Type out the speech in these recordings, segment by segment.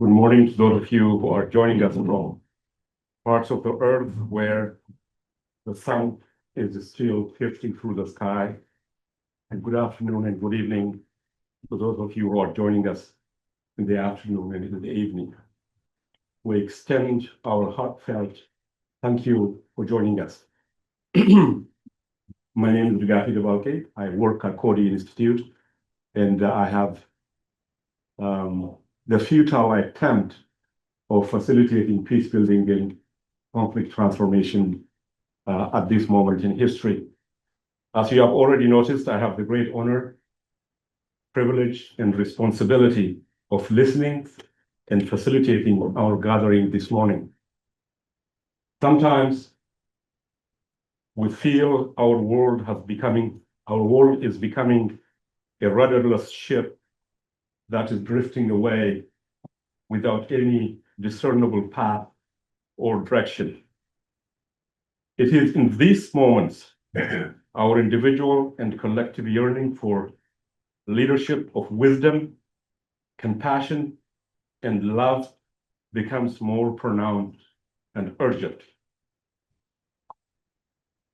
Good morning to those of you who are joining us from parts of the earth where the sun is still piercing through the sky. And good afternoon and good evening to those of you who are joining us in the afternoon and in the evening. We extend our heartfelt thank you for joining us. My name is Etuaptmumk. I work at Coady Institute, and I have the futile attempt of facilitating peace building and conflict transformation at this moment in history. As you have already noticed, I have the great honor, privilege, and responsibility of listening and facilitating our gathering this morning. Sometimes we feel our world is becoming a rudderless ship that is drifting away without any discernible path or direction. It is in these moments our individual and collective yearning for leadership of wisdom, compassion, and love becomes more pronounced and urgent.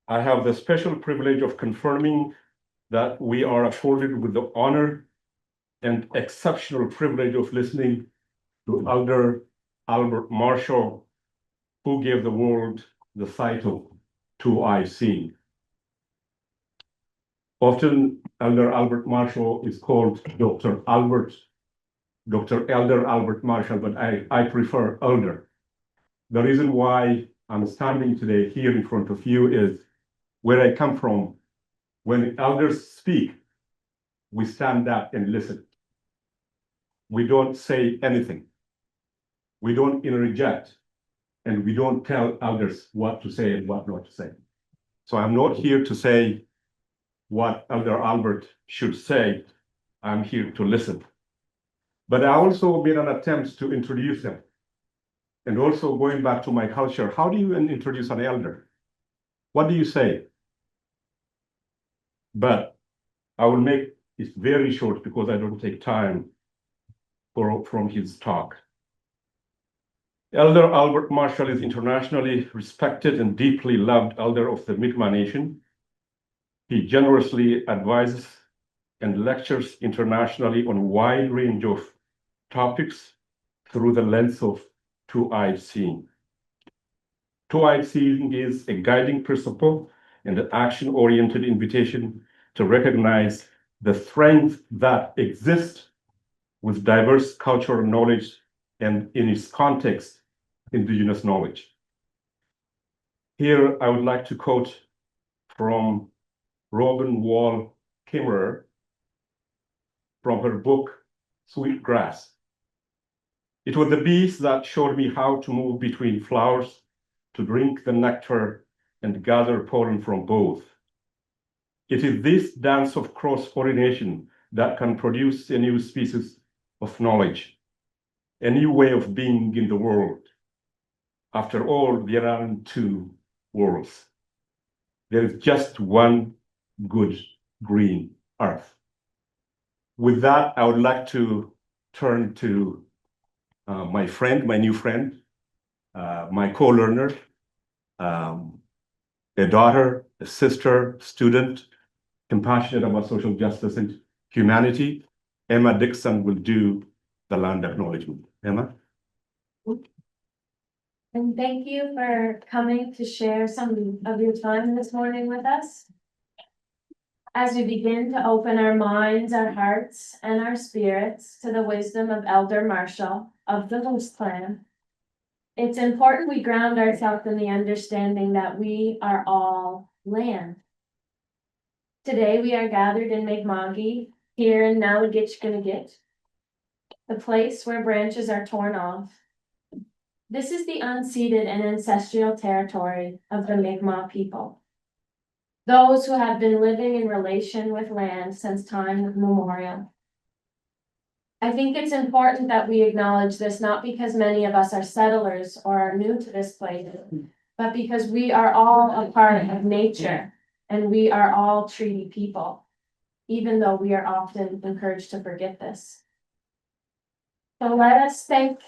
I have the special privilege of confirming that we are afforded with the honor and exceptional privilege of listening to Elder Albert Marshall, who gave the world the title Two-Eyed Seeing. Often, Elder Albert Marshall is called Dr. Elder Albert Marshall, but I prefer Elder. The reason why I'm standing today here in front of you is where I come from. When elders speak, we stand up and listen. We don't say anything. We don't interject, and we don't tell elders what to say and what not to say. So I'm not here to say what Elder Albert should say. I'm here to listen. But I also made an attempt to introduce him. And also going back to my culture, how do you introduce an elder? What do you say? But I will make it very short because I don't take time from his talk. Elder Albert Marshall is internationally respected and deeply loved elder of the Mi'kmaq Nation. He generously advises and lectures internationally on a wide range of topics through the lens of two-eyed seeing. Two-eyed seeing is a guiding principle and an action-oriented invitation to recognize the strength that exists with diverse cultural knowledge and in its context, Indigenous knowledge. Here, I would like to quote from Robin Wall Kimmerer from her book, Sweet Grass. It was the bees that showed me how to move between flowers, to drink the nectar and gather pollen from both. It is this dance of cross-pollination that can produce a new species of knowledge, a new way of being in the world. After all, there aren't two worlds. There is just one good green earth. With that, I would like to turn to my new friend, my co-learner, a daughter, a sister, student, compassionate about social justice and humanity. Emma Dixon will do the land acknowledgement. Emma? And thank you for coming to share some of your time this morning with us. As we begin to open our minds, our hearts, and our spirits to the wisdom of Elder Marshall of the Host Clan, it's important we ground ourselves in the understanding that we are all land. Today we are gathered in Mi'kmaq, here in Nalagitchganagit, the place where branches are torn off. This is the unceded and ancestral territory of the Mi'kmaq people, those who have been living in relation with land since time immemorial. I think it's important that we acknowledge this, not because many of us are settlers or are new to this place, but because we are all a part of nature and we are all treaty people, even though we are often encouraged to forget this. So let us thank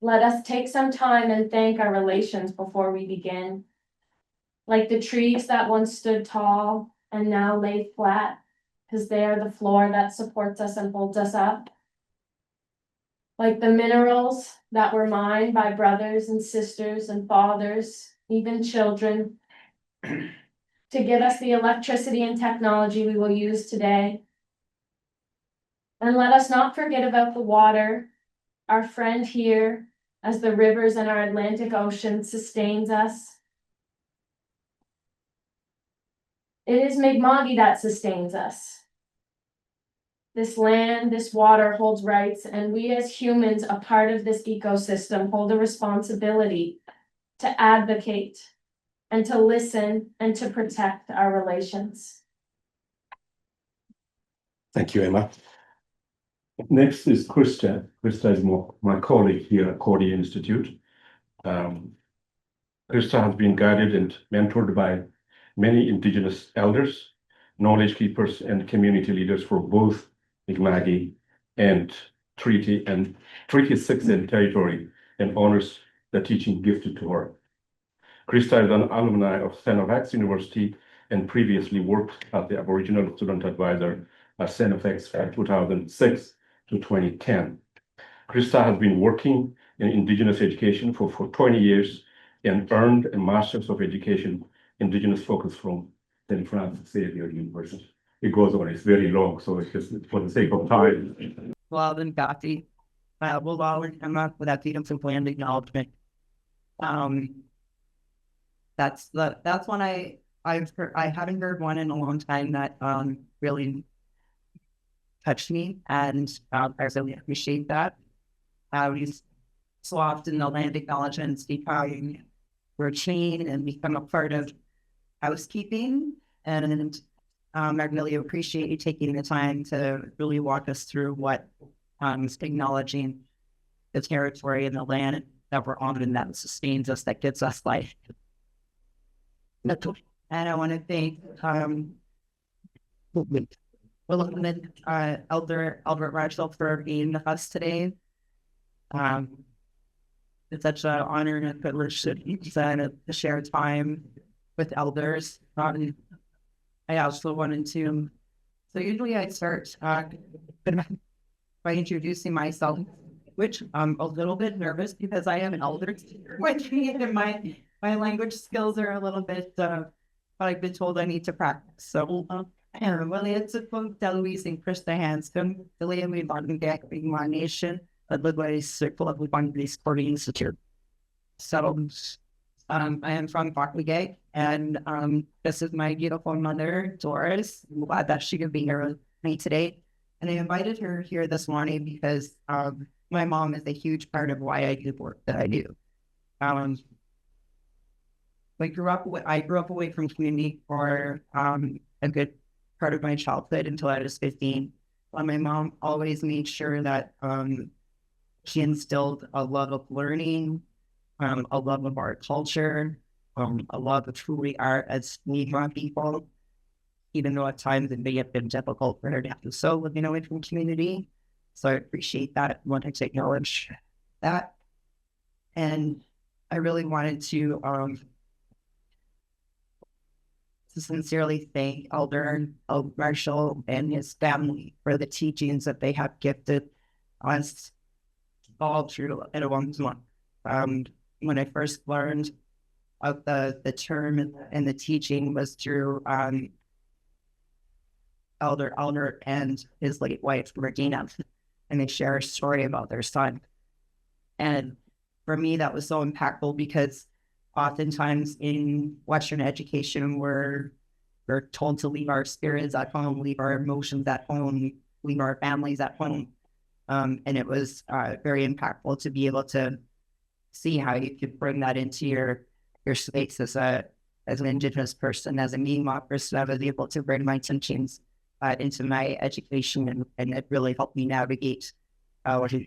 Let us take some time and thank our relations before we begin. Like the trees that once stood tall and now lay flat, because they are the floor that supports us and holds us up. Like the minerals that were mined by brothers and sisters and fathers, even children, to give us the electricity and technology we will use today. And let us not forget about the water, our friend here, as the rivers and our Atlantic Ocean sustains us. It is Mi'kma'ki that sustains us. This land, this water holds rights, and we as humans, a part of this ecosystem, hold a responsibility to advocate and to listen and to protect our relations. Thank you, Emma. Next is Krista. Krista is my colleague here at Coady Institute. Krista has been guided and mentored by many Indigenous elders, knowledge keepers, and community leaders for both Mi'kma'ki and Treaty 6 and Territory, and honors the teaching gifted to her. Krista is an alumni of St. FX University and previously worked as the Aboriginal Student Advisor at St. FX from 2006 to 2010. Krista has been working in Indigenous education for 20 years and earned a Master's of Education Indigenous focus from St. Francis Xavier University. It goes on, it's very long, so it's just for the sake of time. Well, then, Gati, we'll always come up with that freedom of land acknowledgement. That's one I haven't heard one in a long time that really touched me, and I really appreciate that. We so often the land acknowledgements become routine and become a part of housekeeping, and I really appreciate you taking the time to really walk us through what acknowledging the territory and the land that we're on and that sustains us, that gives us life. And I want to thank Elder Albert Rachel for being with us today. It's such an honor and a privilege to share time with elders. I also wanted to, so usually I start by introducing myself, which I'm a little bit nervous because I am an elder with me and my language skills are a little bit, but I've been told I need to practice. So, well, it's a book that Louise and Krista Hanscom, the Liam we Martin Gak being my nation, but the way circle of the Coady Institute. So, I am from Bakligay, and this is my beautiful mother, Doris. I'm glad that she could be here with me today. And I invited her here this morning because my mom is a huge part of why I do the work that I do. I grew up away from community for a good part of my childhood until I was 15. My mom always made sure that she instilled a love of learning, a love of our culture, a love of who we are as Mi'kmaq people, even though at times it may have been difficult for her to do so living away from community. So I appreciate that. I wanted to acknowledge that. And I really wanted to sincerely thank Elder Marshall and his family for the teachings that they have gifted us all through Etuaptmumk. When I first learned of the term and the teaching was through Elder and his late wife, Regina, and they share a story about their son. And for me, that was so impactful because oftentimes in Western education, we're told to leave our spirits at home, leave our emotions at home, leave our families at home. And it was very impactful to be able to see how you could bring that into your space as an Indigenous person, as a Mi'kmaq person. I was able to bring my teachings into my education, and it really helped me navigate the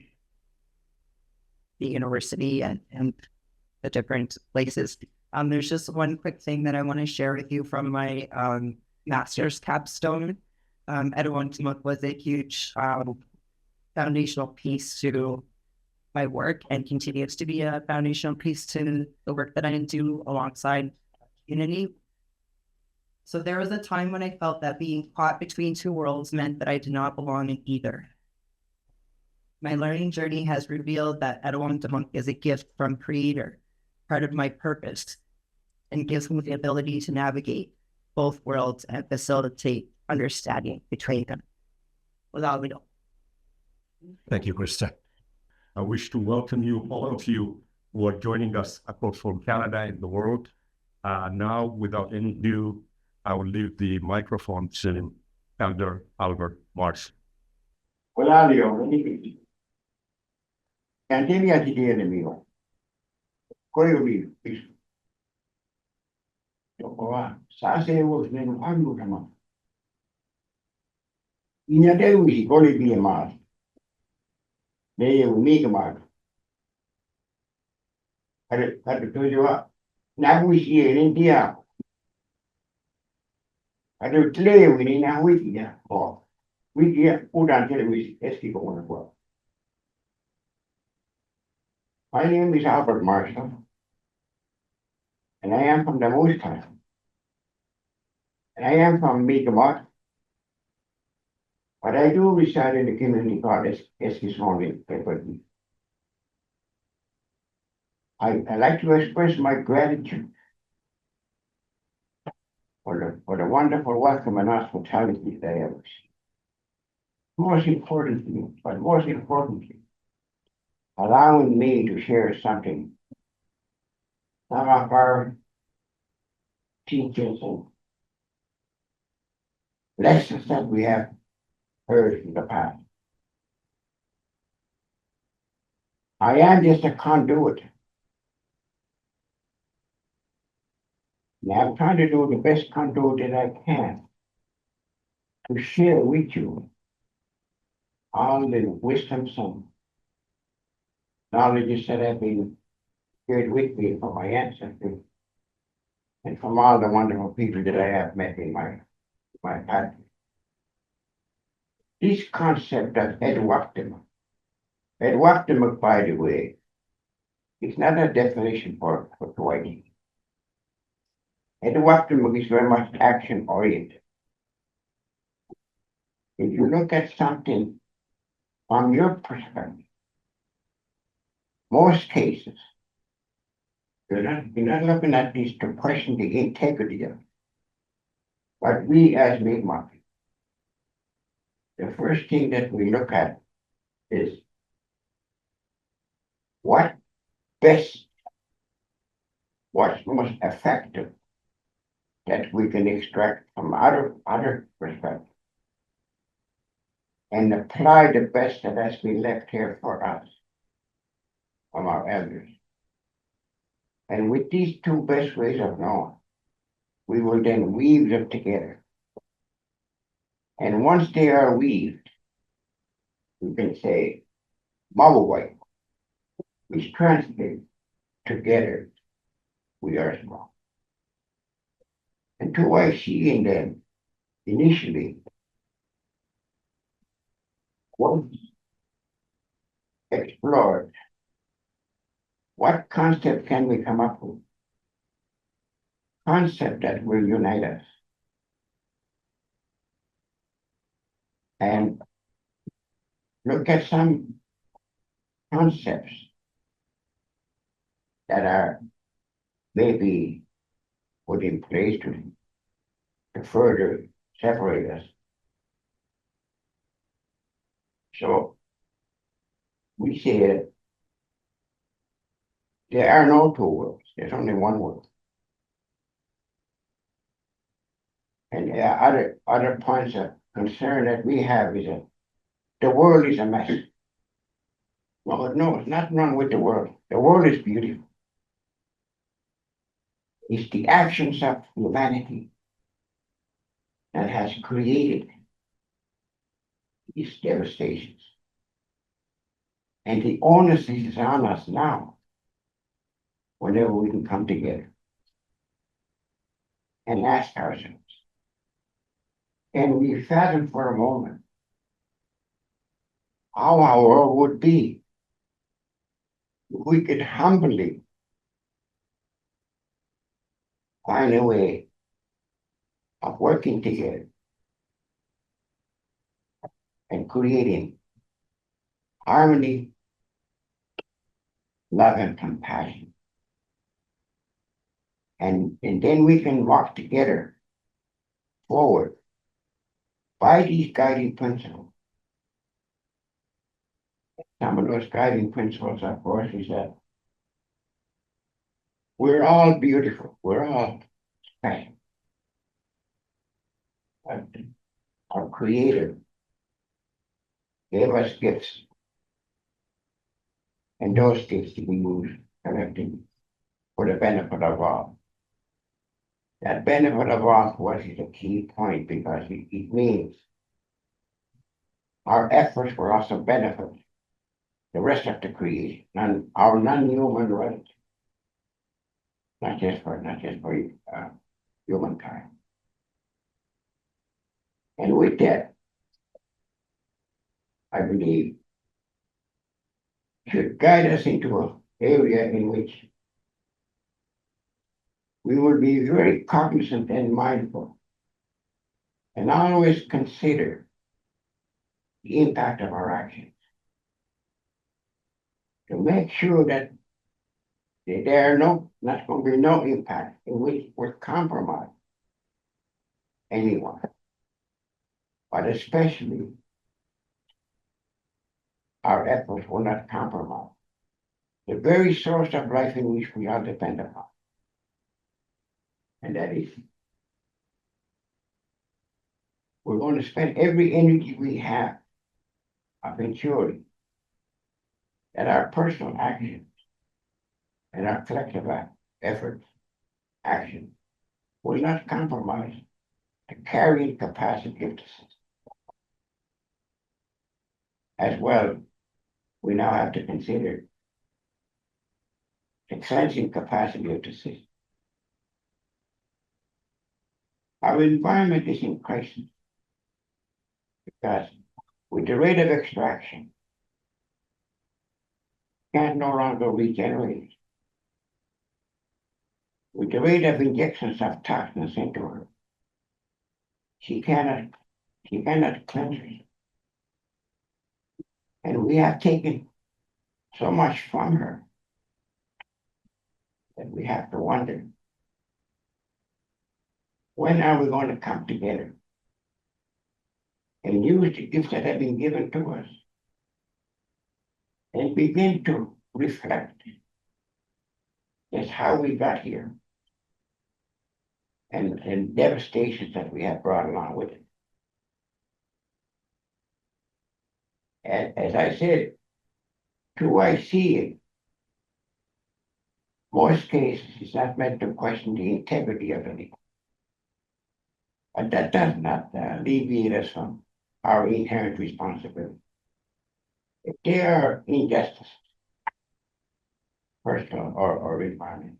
university and the different places. There's just one quick thing that I want to share with you from my master's capstone. Etuaptmumk was a huge foundational piece to my work and continues to be a foundational piece to the work that I do alongside community. So there was a time when I felt that being caught between two worlds meant that I did not belong in either. My learning journey has revealed that Etuptmumk is a gift from Creator, part of my purpose, and gives me the ability to navigate both worlds and facilitate understanding between them without me. Thank you, Krista. I wish to welcome you, all of you who are joining us across from Canada and the world. Now, without any ado, I will leave the microphone to Elder Albert Marsh. My name is Albert Marshall, and I am from the Moose Country. And I am from Mi'kmaq, but I do reside in the community called Eskisoni. I like to express my gratitude for the wonderful welcome and hospitality that I have received. Most importantly, allowing me to share something, some of our teachings and lessons that we have heard in the past. I am just a conduit. And I'm trying to do the best conduit that I can to share with you all the wisdoms and knowledges that have been shared with me from my ancestors and from all the wonderful people that I have met in my path. This concept of Etuptmumk, by the way, is not a definition for Coady. Etuptmumk is very much action oriented. If you look at something from your perspective, most cases, you're not looking at this to question the integrity of it. But we as Mi'kmaq, the first thing that we look at is what best, what's most effective that we can extract from other perspectives and apply the best that has been left here for us from our elders. And with these two best ways of knowing, we will then weave them together. And once they are weaved, we can say, Mawawai, which translates together, we are small. And to I see in them, initially, once explored, what concept can we come up with? Concept that will unite us. And look at some concepts that are maybe put in place to further separate us. So we say that there are no two worlds, there's only one world. And there are other points of concern that we have is that the world is a mess. No, it's not wrong with the world. The world is beautiful. It's the actions of humanity that has created these devastations. And the onus is on us now, whenever we can come together and ask ourselves, and we fathom for a moment how our world would be we could humbly find a way of working together and creating harmony, love, and compassion. And then we can walk together forward by these guiding principles. Some of those guiding principles, of course, is that we're all beautiful, we're all special. But our Creator gave us gifts, and those gifts to be used collectively for the benefit of all. That benefit of all, of course, is a key point because it means our efforts will also benefit the rest of the creation, our non-human relatives, not just for humankind. And with that, I believe should guide us into an area in which we will be very cognizant and mindful and always consider the impact of our actions to make sure that there are not going to be no impact in which will compromise anyone, but especially our efforts will not compromise the very source of life in which we all depend upon. And that is, we're going to spend every energy we have of ensuring that our personal actions and our collective efforts, action, will not compromise the carrying capacity of the system. As well, we now have to consider the cleansing capacity of the system. Our environment is in crisis because with the rate of extraction, can no longer regenerate. With the rate of injections of toxins into her, she cannot cleanse it. And we have taken so much from her that we have to wonder, when are we going to come together and use the gifts that have been given to us and begin to reflect just how we got here and devastations that we have brought along with it. And as I said, do I see it? Most cases, it's not meant to question the integrity of anything. But that does not alleviate us from our inherent responsibility. If there are injustices, personal or environmental,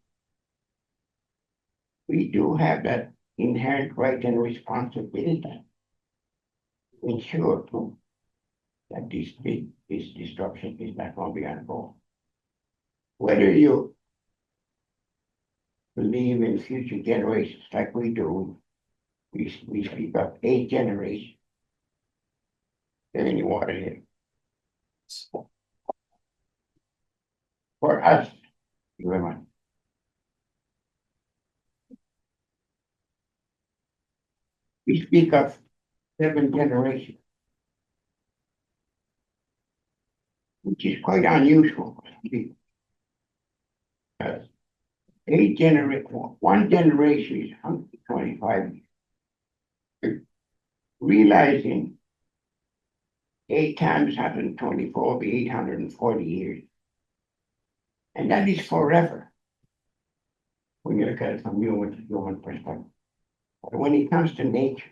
we do have that inherent right and responsibility to ensure that this disruption is not going to be unfold. Whether you believe in future generations like we do, we speak of 8 generations. There any water here. For us, thank you very much. We speak of 7 generations, which is quite unusual. Because 8 generations, one generation is 125 years. Realizing 8 times 124 will be 840 years. And that is forever when you look at it from human perspective. But when it comes to nature,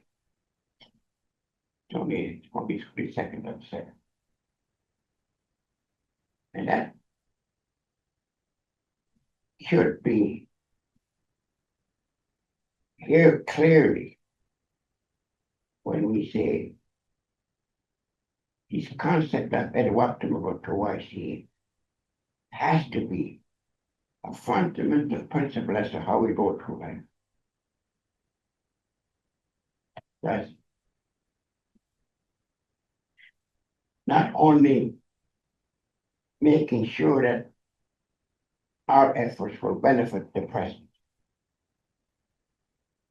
it's only split second of a second. And that should be here clearly when we say this concept of Etuaptmumk to YC has to be a fundamental principle as to how we go through life. That's not only making sure that our efforts will benefit the present,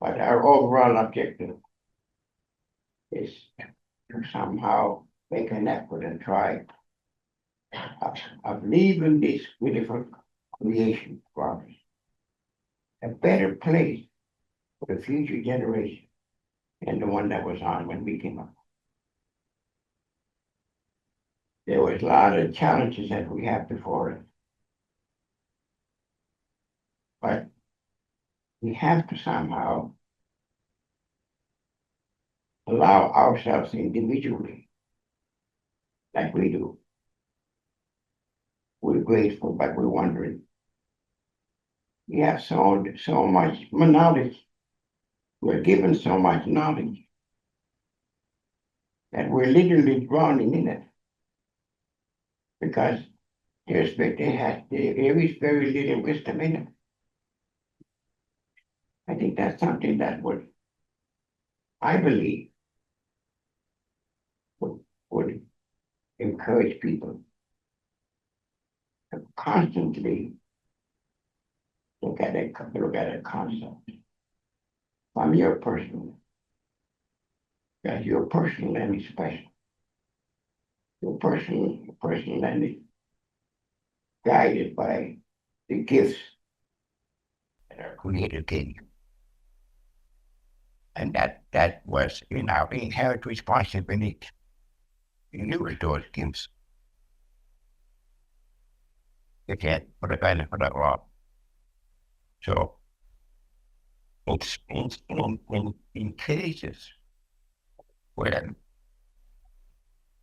but our overall objective is to somehow make an effort and try of leaving this beautiful creation for us a better place for the future generation than the one that was on when we came up. There was a lot of challenges that we have before us, but we have to somehow allow ourselves individually, like we do. We're grateful, but we're wondering. We have so much knowledge. We're given so much knowledge that we're literally drowning in it, because there is very little wisdom in it. I think that's something that I believe, would encourage people to constantly look at a concept from your personal, because your personal and special. Your personal and guided by the gifts that are created in you. And that was in our inherent responsibility. You knew those gifts. You can't for the benefit of all. So it's in cases where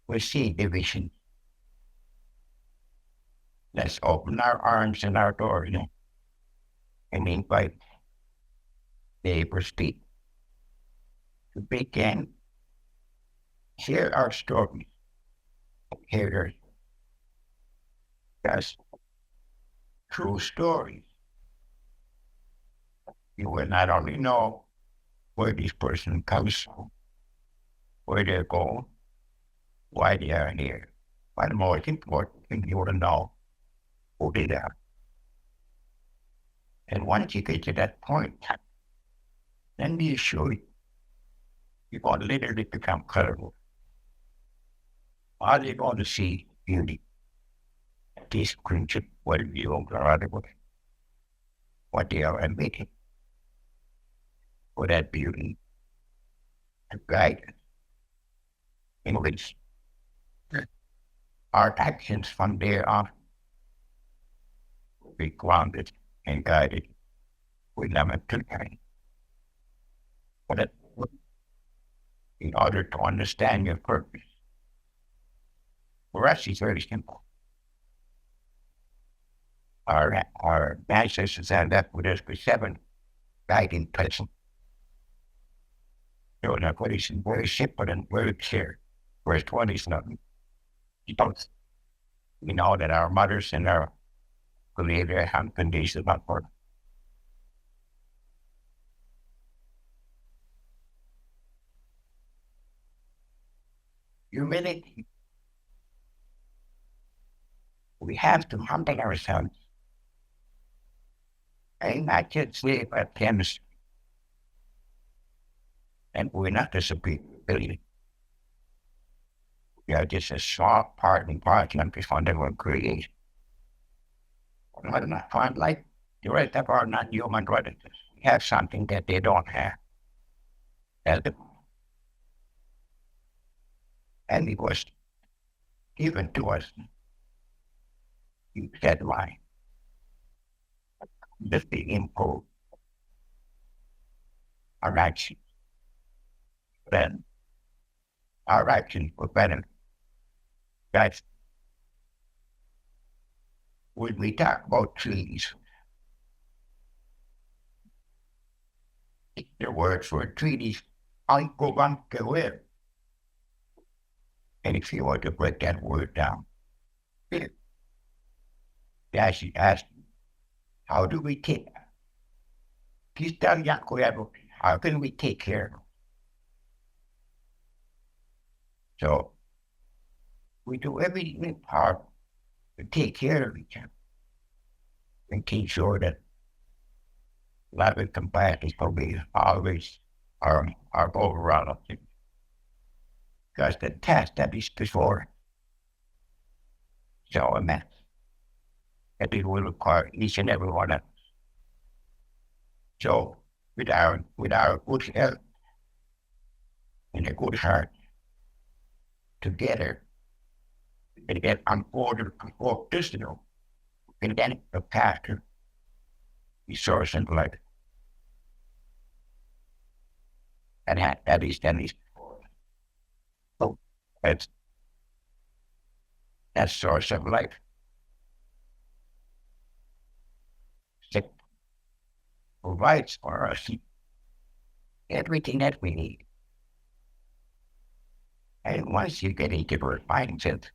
we see division, let's open our arms and our doors and invite neighbors to begin, share our stories, hear their true stories. You will not only know where this person comes from, where they're going, why they are here, but most important, you will know who they are. And once you get to that point, then be assured you're going to literally become colorful. Are they going to see beauty? This creature, whether you are otherwise, what they are emitting for that beauty to guide us, in which our actions from there on will be grounded and guided with lemon to learn. But in order to understand your purpose, for us it's very simple. Our ancestors had left with us with 7 guiding principles. So that what is very simple and very clear. Verse 20 is nothing. We know that our mothers and our Creator have conditions about for humility. We have to humble ourselves and not just live at chemistry. And we're not the superior ability. We are just a small part and parchment before they were created. But not find like the rest of our non-human relatives. We have something that they don't have. And it was given to us. You said why? Just the impose our actions. Then our actions were better. Guys, when we talk about trees, the words for treaties, Etuptmumk. And if you want to break that word down, She asked, how do we take? How can we take care of them? So we do everything in part to take care of each other and keep sure that love and compassion will be always our overall objective. Because the task that is before so immense that it will require each and every one of us. So with our good health and a good heart together, and get on board this, and then the path to resource and life. And that is so that's that source of life. It provides for us everything that we need. And once you get into the mindset,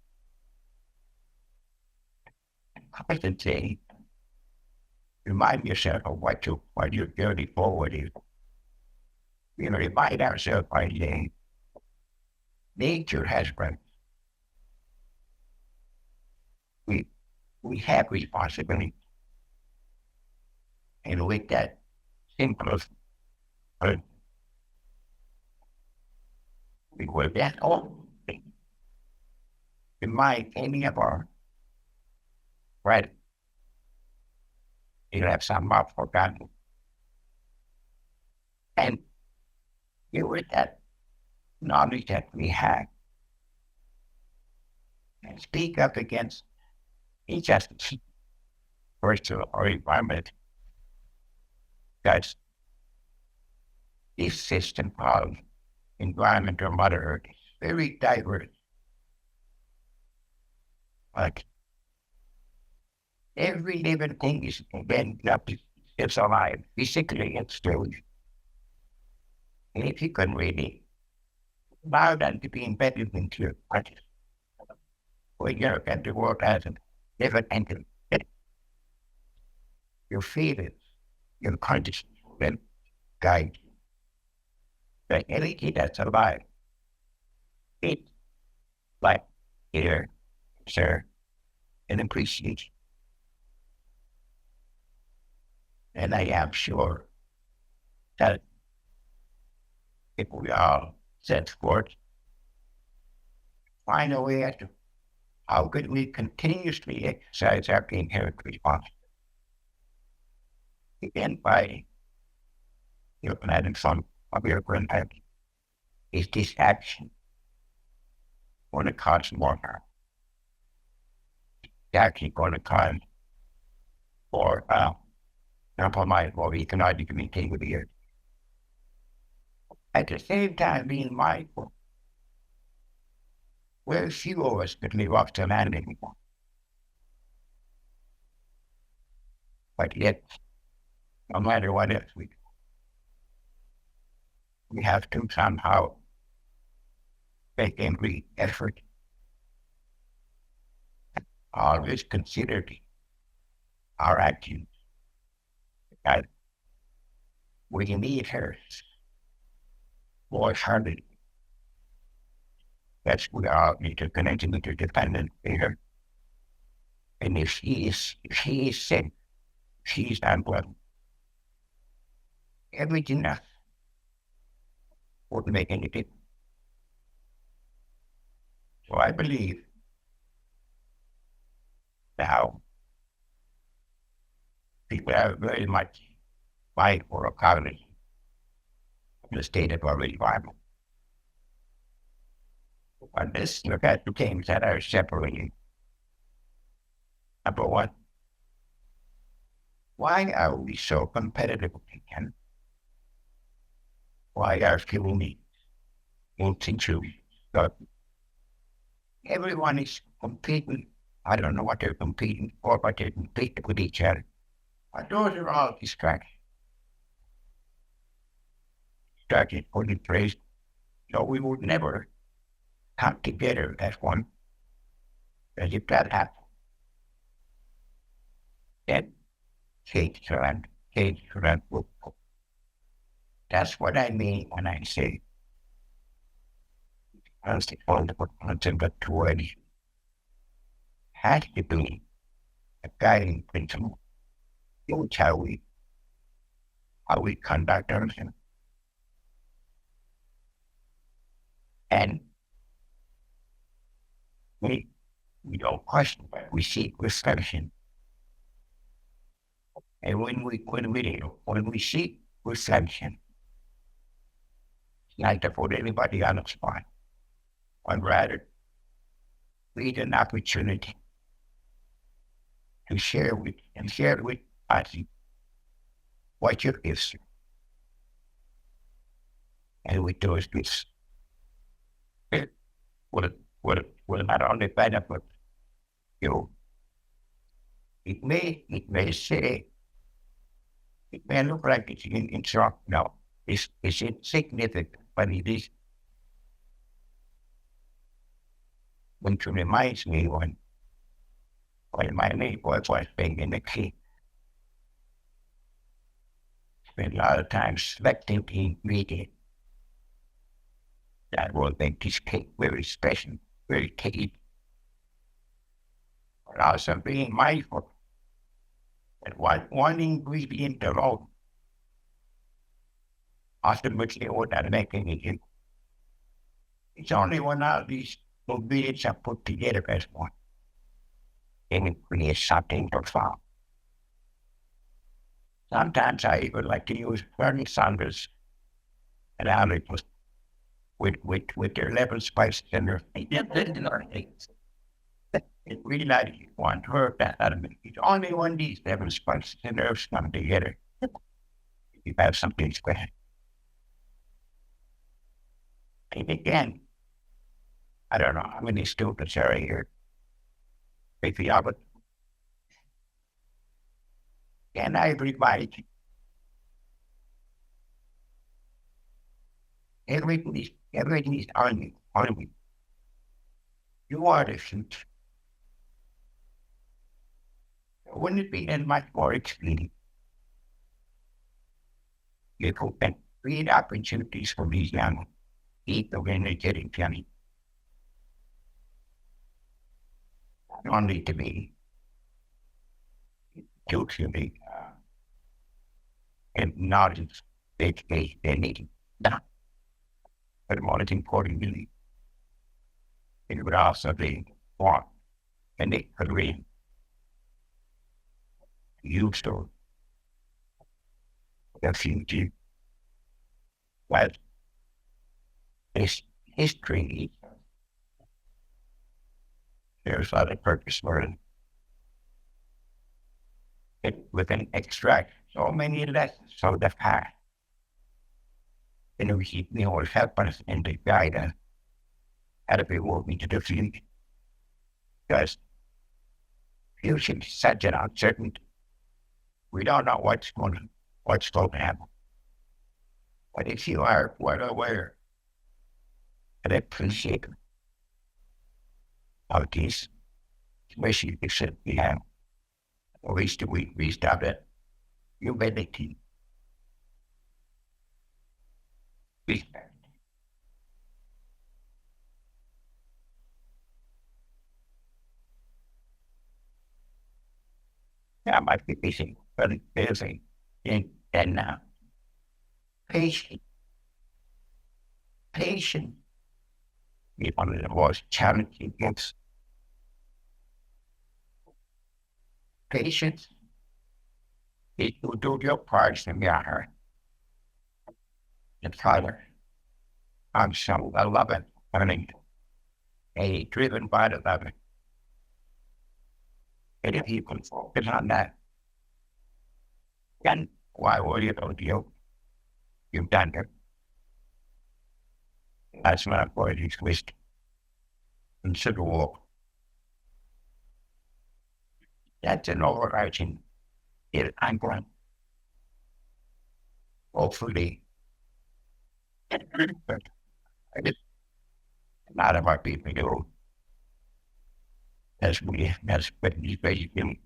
constantly remind yourself of what your journey forward is. You know, remind ourselves by saying, nature has breath. We have responsibility. And with that simple, we will get all remind any of our right. You have some more forgotten. And with that knowledge that we have, and speak up against injustice, personal or environment, because this system of environment or Mother Earth is very diverse. But every living thing is it's alive, physically and spiritually. And if you can really allow that to be embedded into your practice, when you look at the world as a living entity, your feelings, your consciousness will guide you. The energy that's alive, it's like here, sir, and appreciation. And I am sure that if we all set forth, find a way as to how could we continuously exercise our inherent responsibility. Again, by looking at it from of your grandparents, is this action going to cause more harm? It's actually going to cause more compromise what we can already communicate with the earth. At the same time, being mindful, where few of us could live off the land anymore. But yet, no matter what else we do, we have to somehow make every effort, always consider our actions. That we need her wholeheartedly. That's we all need to connect interdependent here. And if she is sick, she's not well. Everything else wouldn't make any difference. So I believe now people are very much mindful of cognition in the state of our environment. But let's look at the things that are separating. Number one, why are we so competitive again? Why are fuel needs multitude? Everyone is competing. I don't know what they're competing for, but they're competing with each other. But those are all distractions. Distractions for the praise. So we would never come together as one. As if that happened, cultural book. That's what I mean when I say the fundamental concept of Coady has to be a guiding principle in how we conduct ourselves. And we don't question, but we seek reflection. And when we seek reflection, it's not to put anybody on the spot, but rather lead an opportunity to share with us what your gifts are. And with those gifts, it will not only benefit you, it may say, it may look like it's it's insignificant, but it is. Which reminds me when my neighbor was being in the key. Spent a lot of time selecting the ingredient that will make this cake very special, very tasty. But also being mindful that one ingredient alone ultimately would not make anything. It's only when all these ingredients are put together as one, and it creates something profound. Sometimes I even like to use Bernie Sanders analogies with their 11 spices and their things. It really like one heard that out of me. It's only when these 11 spices and herbs come together, you have something special. And again, I don't know how many students are here. Maybe I would. And I remind you, everything is on you. You are the future. Wouldn't it be then much more expedient? You could create opportunities for these young people when they're getting young. Not only to be culturally and knowledge education they need that. But more importantly, it would also be want and they could read use to the future. But this history, there's a lot of purpose for it. We can extract so many lessons from the past. And we always help us in the guide how to be moving to the future. Because future is such an uncertainty. We don't know what's going to happen. But if you are well aware and appreciate of these situations that we have, at least we stop at humanity. Respect. I might be busy, but busy and patient. Patient is one of the most challenging gifts. Patience is to do your part in your heart. And Father, I'm so loving, learning, a driven by the loving. And if you can focus on that, then why would you go to you? You've done it. That's not what he's wished. Consider walk. That's an overarching angle. Hopefully, but I guess a lot of our people do. That's basically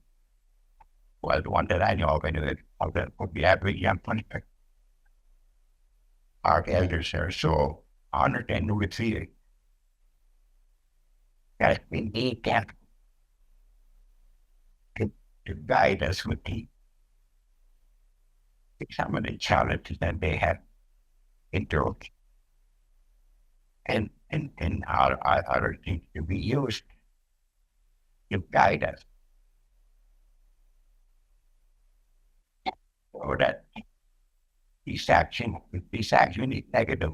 was one that I know of anyway, of the average young person. Our elders are so honored and revered that we need them to guide us with some of the challenges that they have endured and other things to be used to guide us so that this action is negative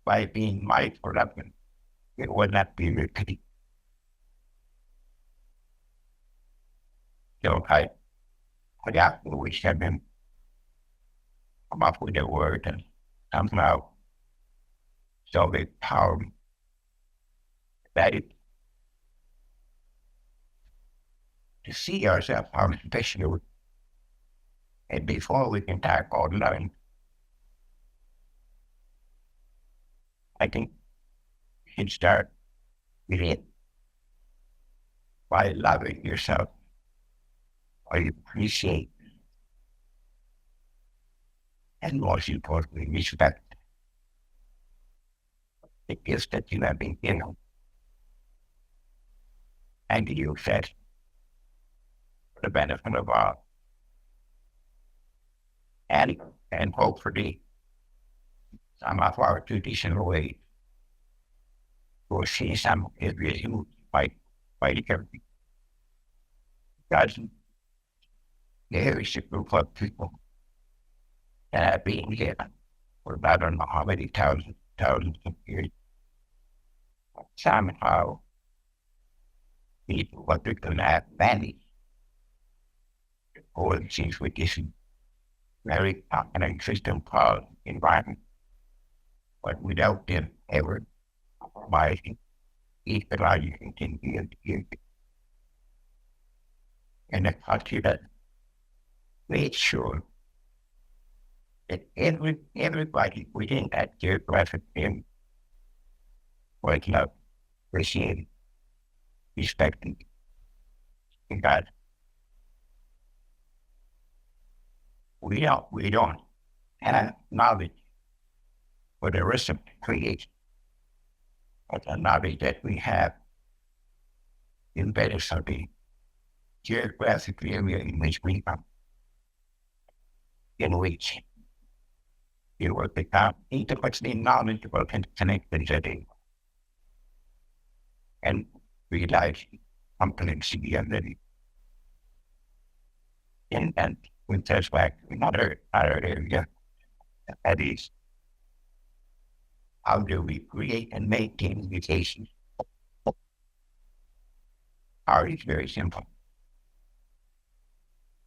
by being mindful of it. It would not be repeated. So I got to wish them come up with a word and somehow so they power that it to see ourselves how special and before we can talk about loving. I think you should start with it by loving yourself, or you appreciate, and most importantly, respect the gifts that you have been given, and you said for the benefit of all, and hopefully some of our traditional ways will see some areas who might get because there is a group of people that have been here for I don't know how many thousands of years. Somehow people what they're gonna have vanished. Or it seems with this very an system called environment. But without them ever compromising ecological continuity and a culture that made sure that everybody within that geographic area was loved, appreciated, respected, and God. We don't have knowledge for the rest of the creation, but the knowledge that we have embedded in the geographic area in which we come, in which you will become intimately knowledgeable and connected to it, and realize complexity of it. And with us back to another area, that is, how do we create and maintain mutations? Art is very simple.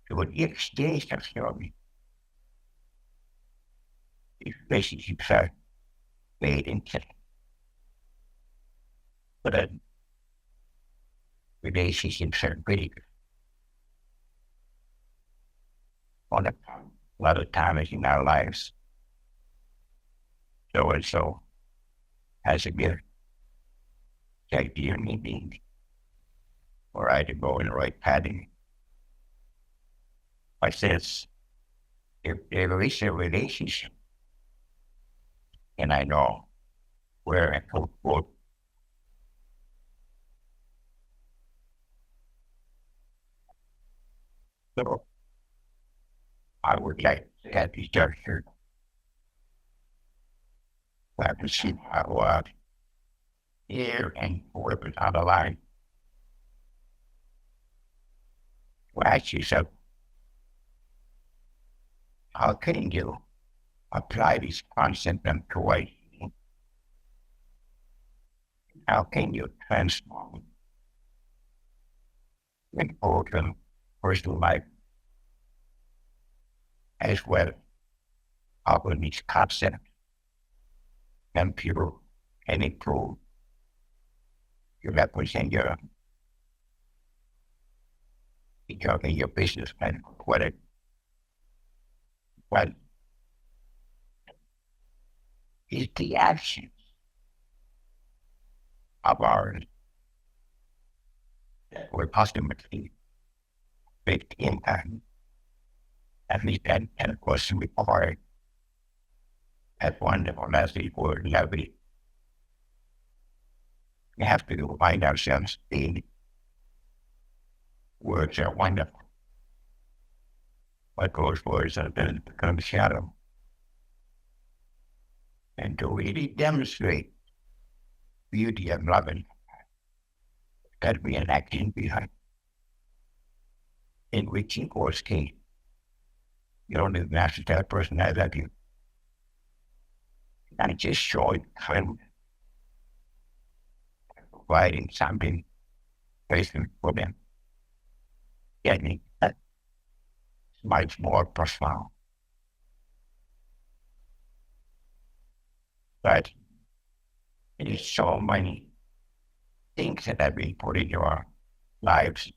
So it exchange of theory. These relationships are made in system. But relationships are critical. On a lot of times in our lives, so and so has a gift, like the human being, or I to go in the right pattern. I says, if there is a relationship, and I know where I can quote, so I would like to have this juncture. I can see how here and whoever's on the line. To ask yourself, how can you apply this concept on Coady? How can you transform an open personal life as well as these concepts and people and improve you represent your business plan, what is the actions of ours that will ultimately big impact. At least that was required. That's wonderful. That's the word lovely. We have to remind ourselves the words are wonderful. But those words are then become shadow. And to really demonstrate beauty of loving, got to be an action behind. In which of course came. You don't need to have to tell a person I love you. Not just showing kindness, providing something basically for them. Getting that much more profound. But it is so many things that have been put in your lives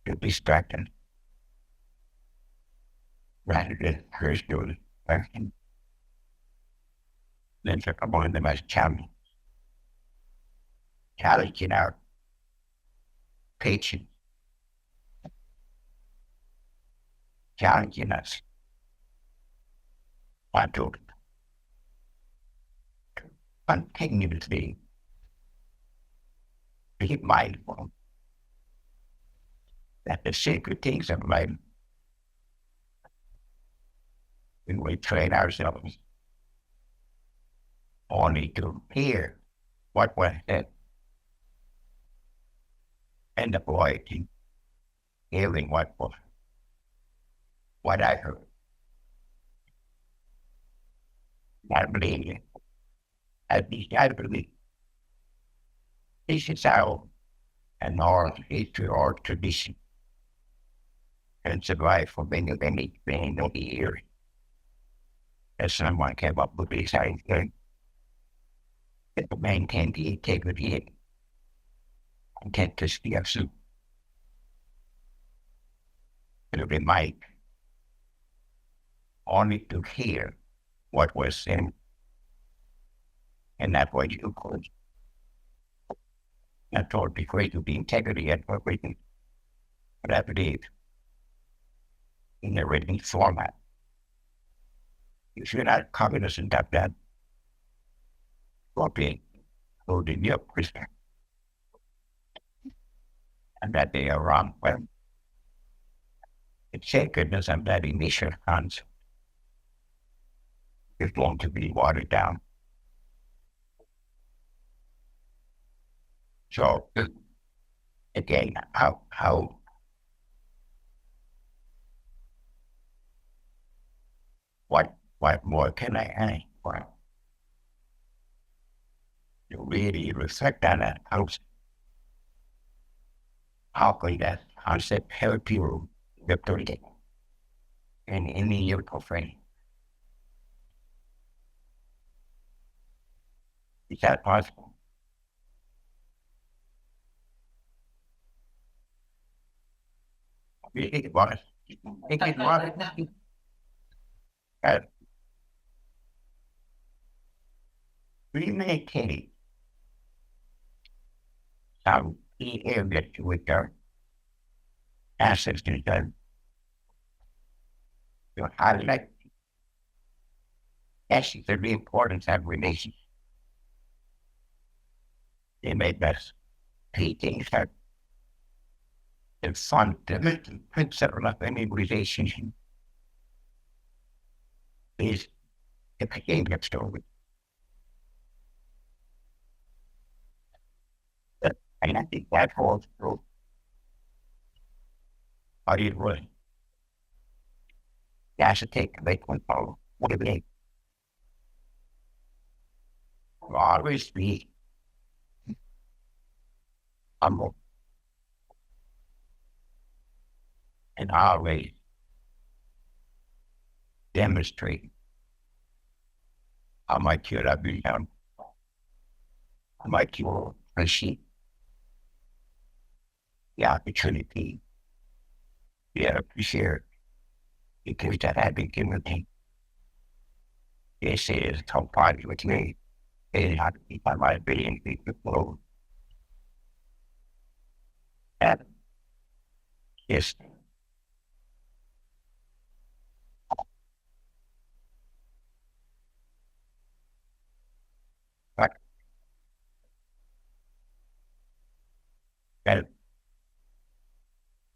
to distract them rather than pursue the person. Then talk about them as challenging our patience, challenging us want to continuously be mindful that the sacred things of life, when we train ourselves only to hear what was said and avoid hearing what I heard. I believe, at least I believe, this is our and our history or tradition and survive for many, many, many years. As someone came up with this idea to maintain the integrity and authenticity of soup. To remind only to hear what was said, and that's what you could. Not totally great to the integrity and what we can, but I believe in the written format. If you're not cognizant of that, you'll be holding your respect. And that they are wrong. Well, the sacredness of that initial concept is going to be watered down. So, again, what more can I add? Well, to really reflect on that concept. How can that concept help you victory in any your frame? Is that possible? It was. It was. We maintain some key areas with our assets concerned. To highlight actually the importance of relations. They made us pay things that the fundamental principle of any relationship is the behavior story. And I think that holds true. How do you really? You have to take a big one for what it is. Always be humble and always demonstrate how much you love yourself, how much you appreciate the opportunity you have to share because that had been given to me. This is so party with me. It had to be by my being people. And yes,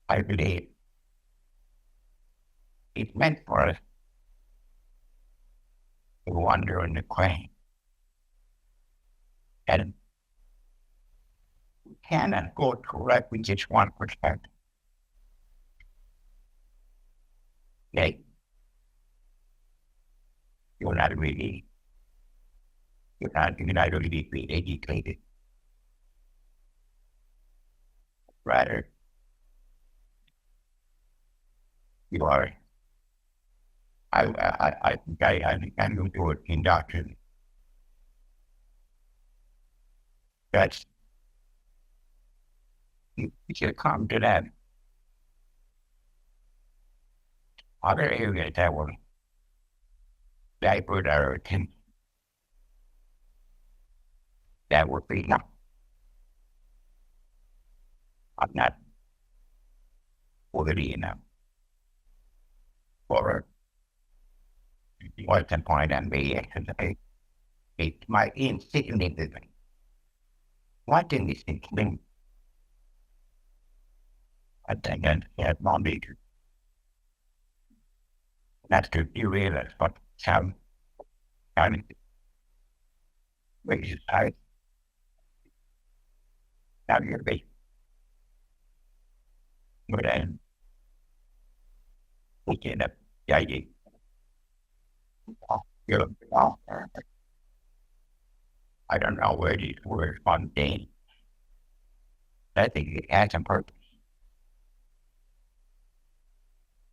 I believe it's meant for us to wonder and to question. And we cannot go correct with just one perspective. Like, you're not really being educated. Rather, you are. I think I'm going to do it in doctrine. That's you should come to that other area that will divert our attention. That would be enough. I'm not worthy enough for what's the point on me? It might insignificant. What in this thing? I think that money not to derail us, but some kind of ways I have your base. But then we get up, yeah, you're I don't know where these words mundane. I think it has some purpose.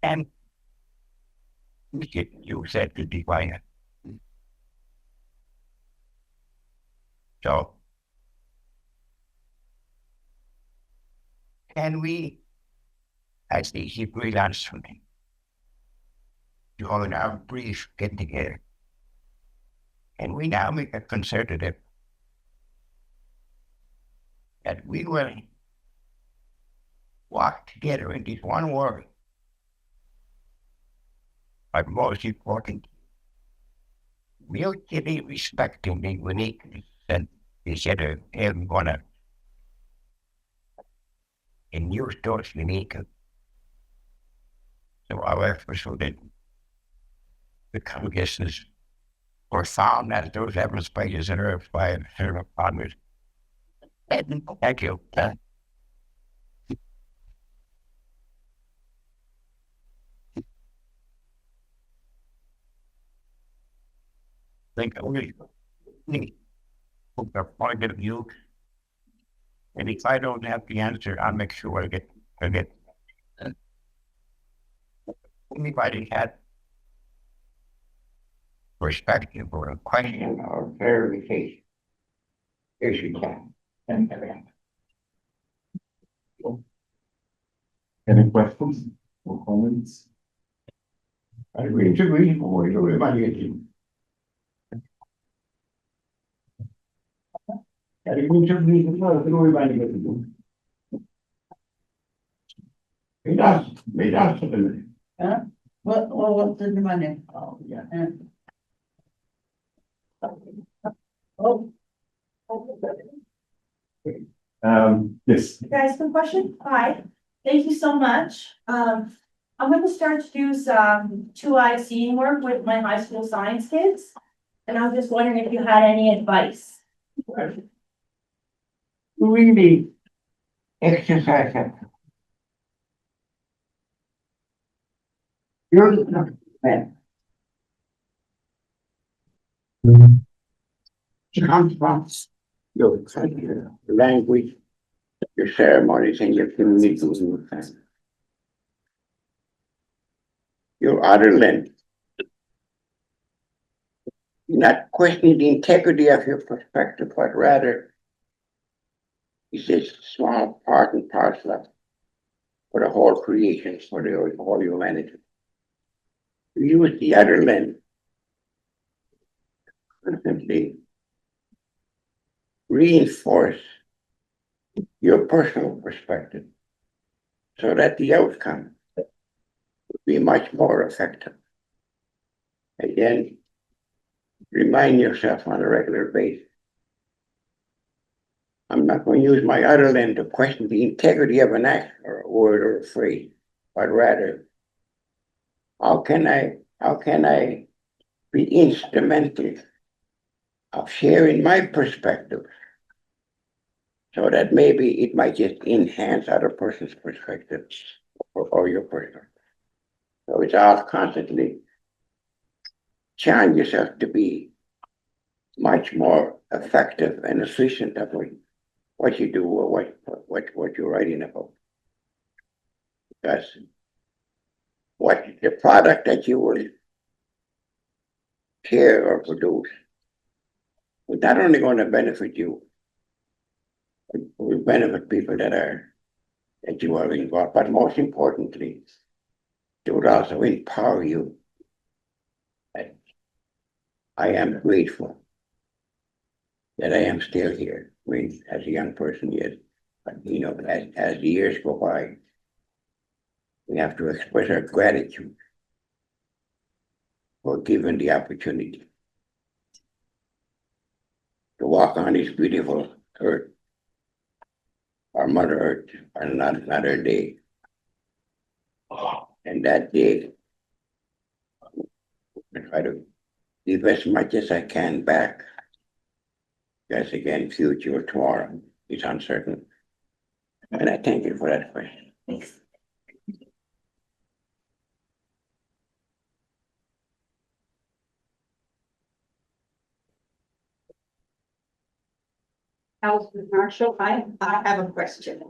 And you said to define it. So, can we, as the Hebrew instrument, join our brief get together? And we now make a concerted effort that we will walk together in this one word. But most important, mutually respecting the uniqueness that each other is gonna and use those unique. So our efforts will then become guesses or found as those evidence pages in Earth by Sarah Congress. Thank you. Think only from the point of view. And if I don't have the answer, I'll make sure I get anybody had perspective or a question or clarification. Here you can. Any questions or comments? I agree to agree or everybody gets I agree to agree as well, everybody gets to It does something. What's in the money? Oh, yeah. Oh. Yes, You guys have a question? Hi, thank you so much. I'm gonna start to do some 2-eye seeing work with my high school science kids. And I'm just wondering if you had any advice. Really exercise that. You're not man. Comes from your language, your ceremonies, and your communities and things. Your other lens. Not questioning the integrity of your perspective, but rather it's a small part and parcel of for the whole creation, for the whole humanity. Use the other lens. And simply reinforce your personal perspective so that the outcome would be much more effective. Again, remind yourself on a regular basis. I'm not going to use my other lens to question the integrity of an act or a word or a phrase, but rather, how can I be instrumental of sharing my perspective so that maybe it might just enhance other person's perspective or your perspective. So it's all constantly challenge yourself to be much more effective and efficient of what you do or what you're writing about. Because what the product that you will share or produce is not only going to benefit you, it will benefit people that you are involved, but most importantly, it would also empower you. And I am grateful that I am still here. I mean, as a young person, yes, but as the years go by, we have to express our gratitude for given the opportunity to walk on this beautiful earth, our Mother Earth, another day. And that day, I try to give as much as I can back. Because again, future tomorrow is uncertain. And I thank you for that question. Thanks. Alfred Marshall, I have a question.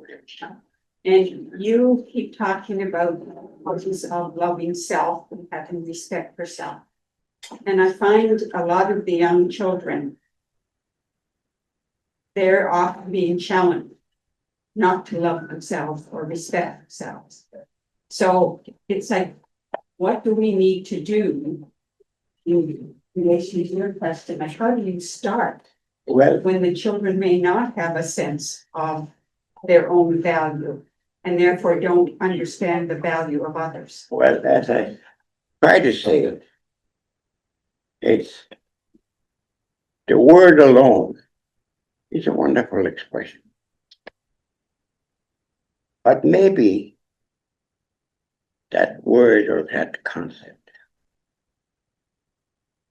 And you keep talking about the importance of loving self and having respect for self. And I find a lot of the young children, they're often being challenged not to love themselves or respect themselves. So it's like, what do we need to do in relation to your question? Like, how do you start Well, when the children may not have a sense of their own value and therefore don't understand the value of others? well, as I try to say, it's the word alone is a wonderful expression. But maybe that word or that concept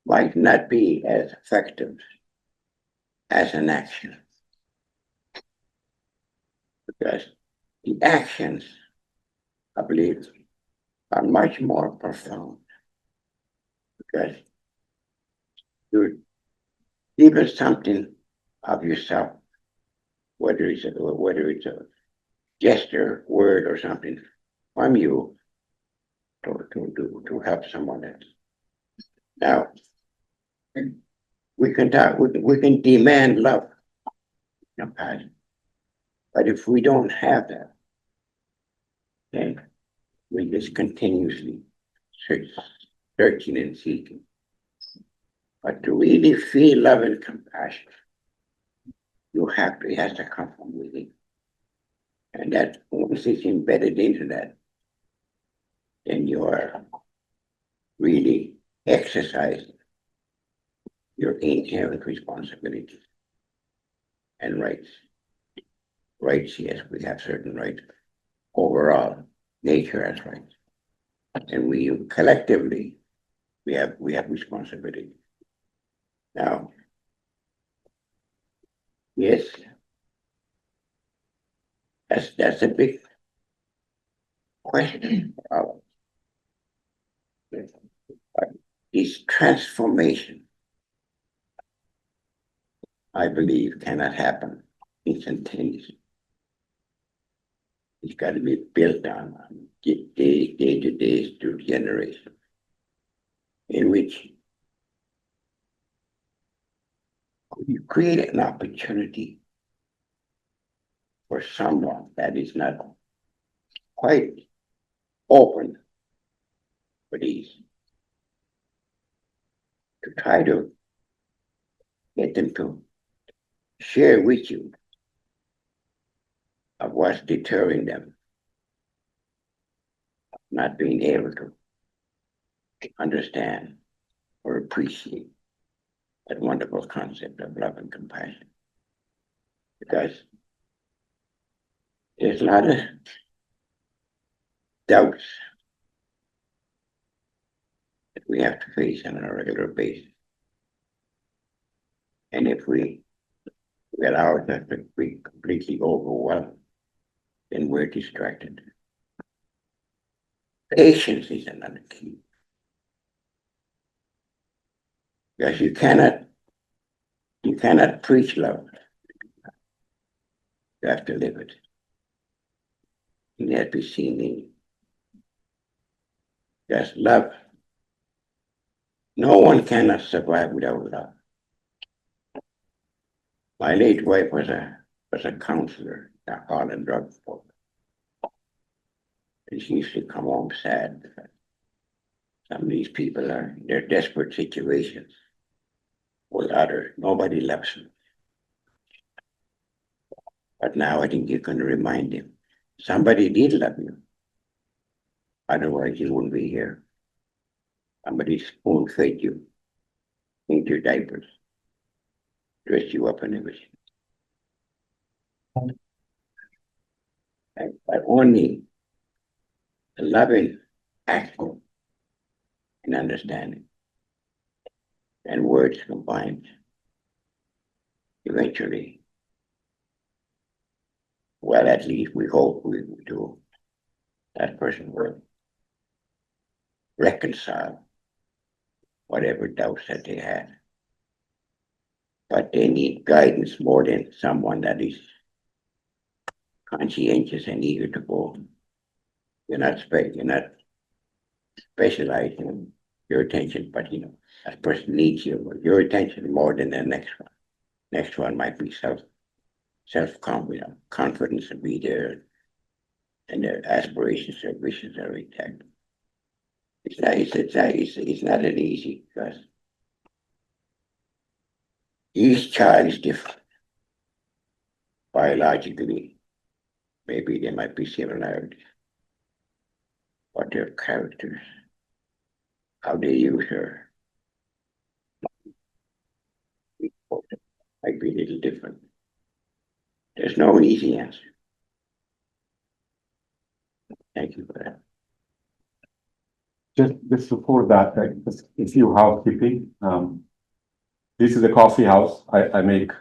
might not be as effective as an action. Because the actions, I believe, are much more profound. Because you're giving something of yourself, whether it's a gesture, word, or something from you to help someone else. Now, we can demand love, compassion, but if we don't have that, then we just continuously searching and seeking. But to really feel love and compassion, it has to come from within. And that once it's embedded into that, then you are really exercising your inherent responsibilities and rights. Rights, yes, we have certain rights. Overall, nature has rights. And we collectively, we have responsibility. Now, yes, that's a big question. This transformation, I believe, cannot happen instantaneously. It's got to be built on day to day through generation, in which you create an opportunity for someone that is not quite open for these, to try to get them to share with you of what's deterring them, not being able to understand or appreciate that wonderful concept of love and compassion. because there's a lot of doubts that we have to face on a regular basis. And if we allow ourselves to be completely overwhelmed, then we're distracted. Patience is another key. Because you cannot preach love. You have to live it. It has to be seen in you. Because love, no one cannot survive without love. My late wife was a counselor, alcohol and drug folk. And she used to come home sad. Some of these people are in their desperate situations. With others, nobody loves them. But now I think you can remind him, somebody did love you. Otherwise you wouldn't be here. Somebody spoon fed you into your diapers, dressed you up and everything. But only the loving action and understanding and words combined eventually, well, at least we hope we will do, that person will reconcile whatever doubts that they had. But they need guidance more than someone that is conscientious and eager to go. You're not specializing in your attention, but that person needs your attention more than the next one. Next one might be self-confidence, confidence to be there, and their aspirations, their wishes are intact. It's not an easy, because each child is different. Biologically, maybe there might be similarities, but their characters, how they use her, might be a little different. There's no easy answer. Thank you for that. Just before that, just a few housekeeping. This is a coffee house. I make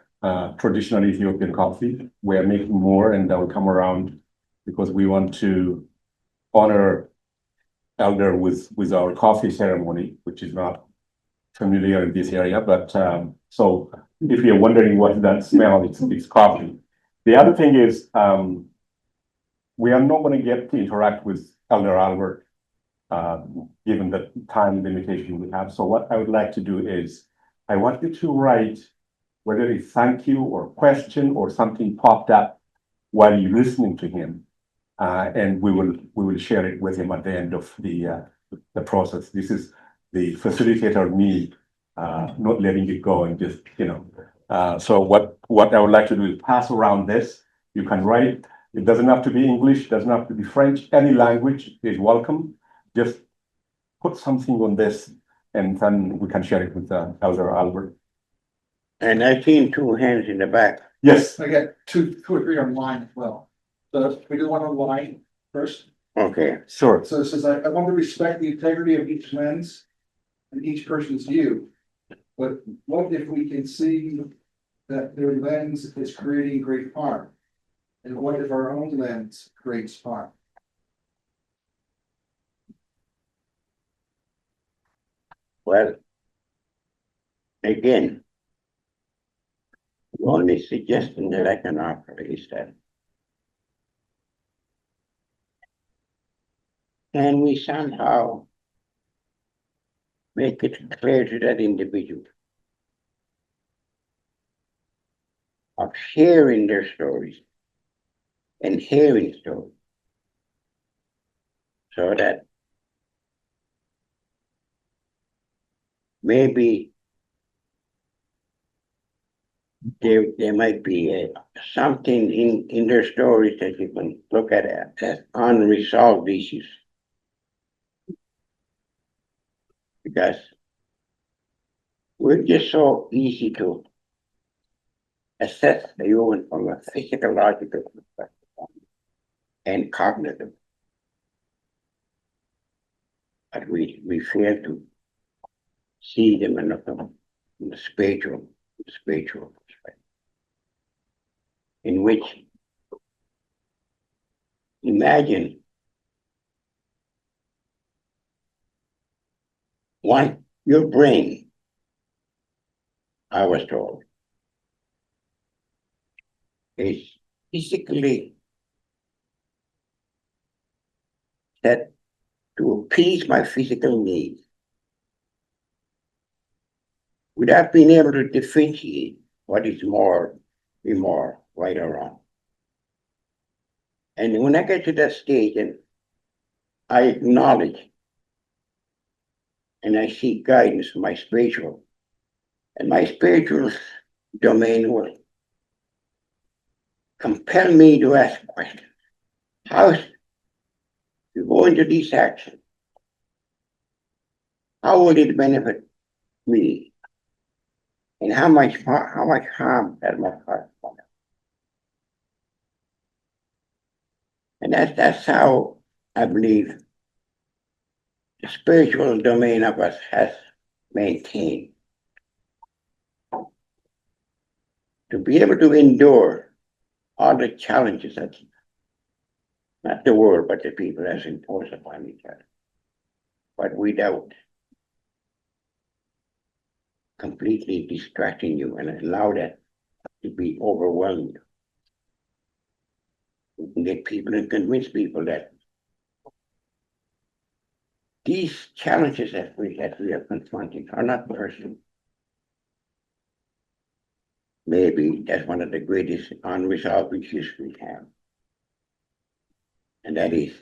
traditional Ethiopian coffee. We are making more, and that will come around because we want to honor elder with our coffee ceremony, which is not familiar in this area. But so if you're wondering what that smell, it's coffee. The other thing is we are not going to get to interact with Elder Albert given the time limitation we have. So what I would like to do is I want you to write whether it's thank you or question or something popped up while you're listening to him. And we will share it with him at the end of the process. This is the facilitator me not letting it go and just so what I would like to do is pass around this. You can write. It doesn't have to be English. Doesn't have to be French. Any language is welcome. Just put something on this, and then we can share it with Elder Albert. And I've seen two hands in the back. Yes. I got two or three online as well. So we do one online first. Okay. Sure. So it says, I want to respect the integrity of each lens and each person's view. But what if we can see that their lens is creating great harm? And what if our own lens creates harm? Well, again, the only suggestion that I can offer is that can we somehow make it clear to that individual of sharing their stories and hearing stories so that maybe there might be something in their stories that you can look at as unresolved issues. Because we're just so easy to assess the human from a physiological perspective and cognitive. But we fail to see them in the spiritual perspective, in which imagine your brain, I was told, is physically set to appease my physical needs without being able to differentiate what is more, right or wrong. And when I get to that stage and I acknowledge and I seek guidance from my spiritual, and my spiritual domain will compel me to ask questions. How to go into this action? How will it benefit me? And how much harm that might cause? And that's how I believe the spiritual domain of us has maintained. To be able to endure all the challenges that not the world, but the people has imposed upon each other. But without completely distracting you and allow that to be overwhelmed. We can get people and convince people that these challenges that we are confronting are not personal. Maybe that's one of the greatest unresolved issues we have. And that is,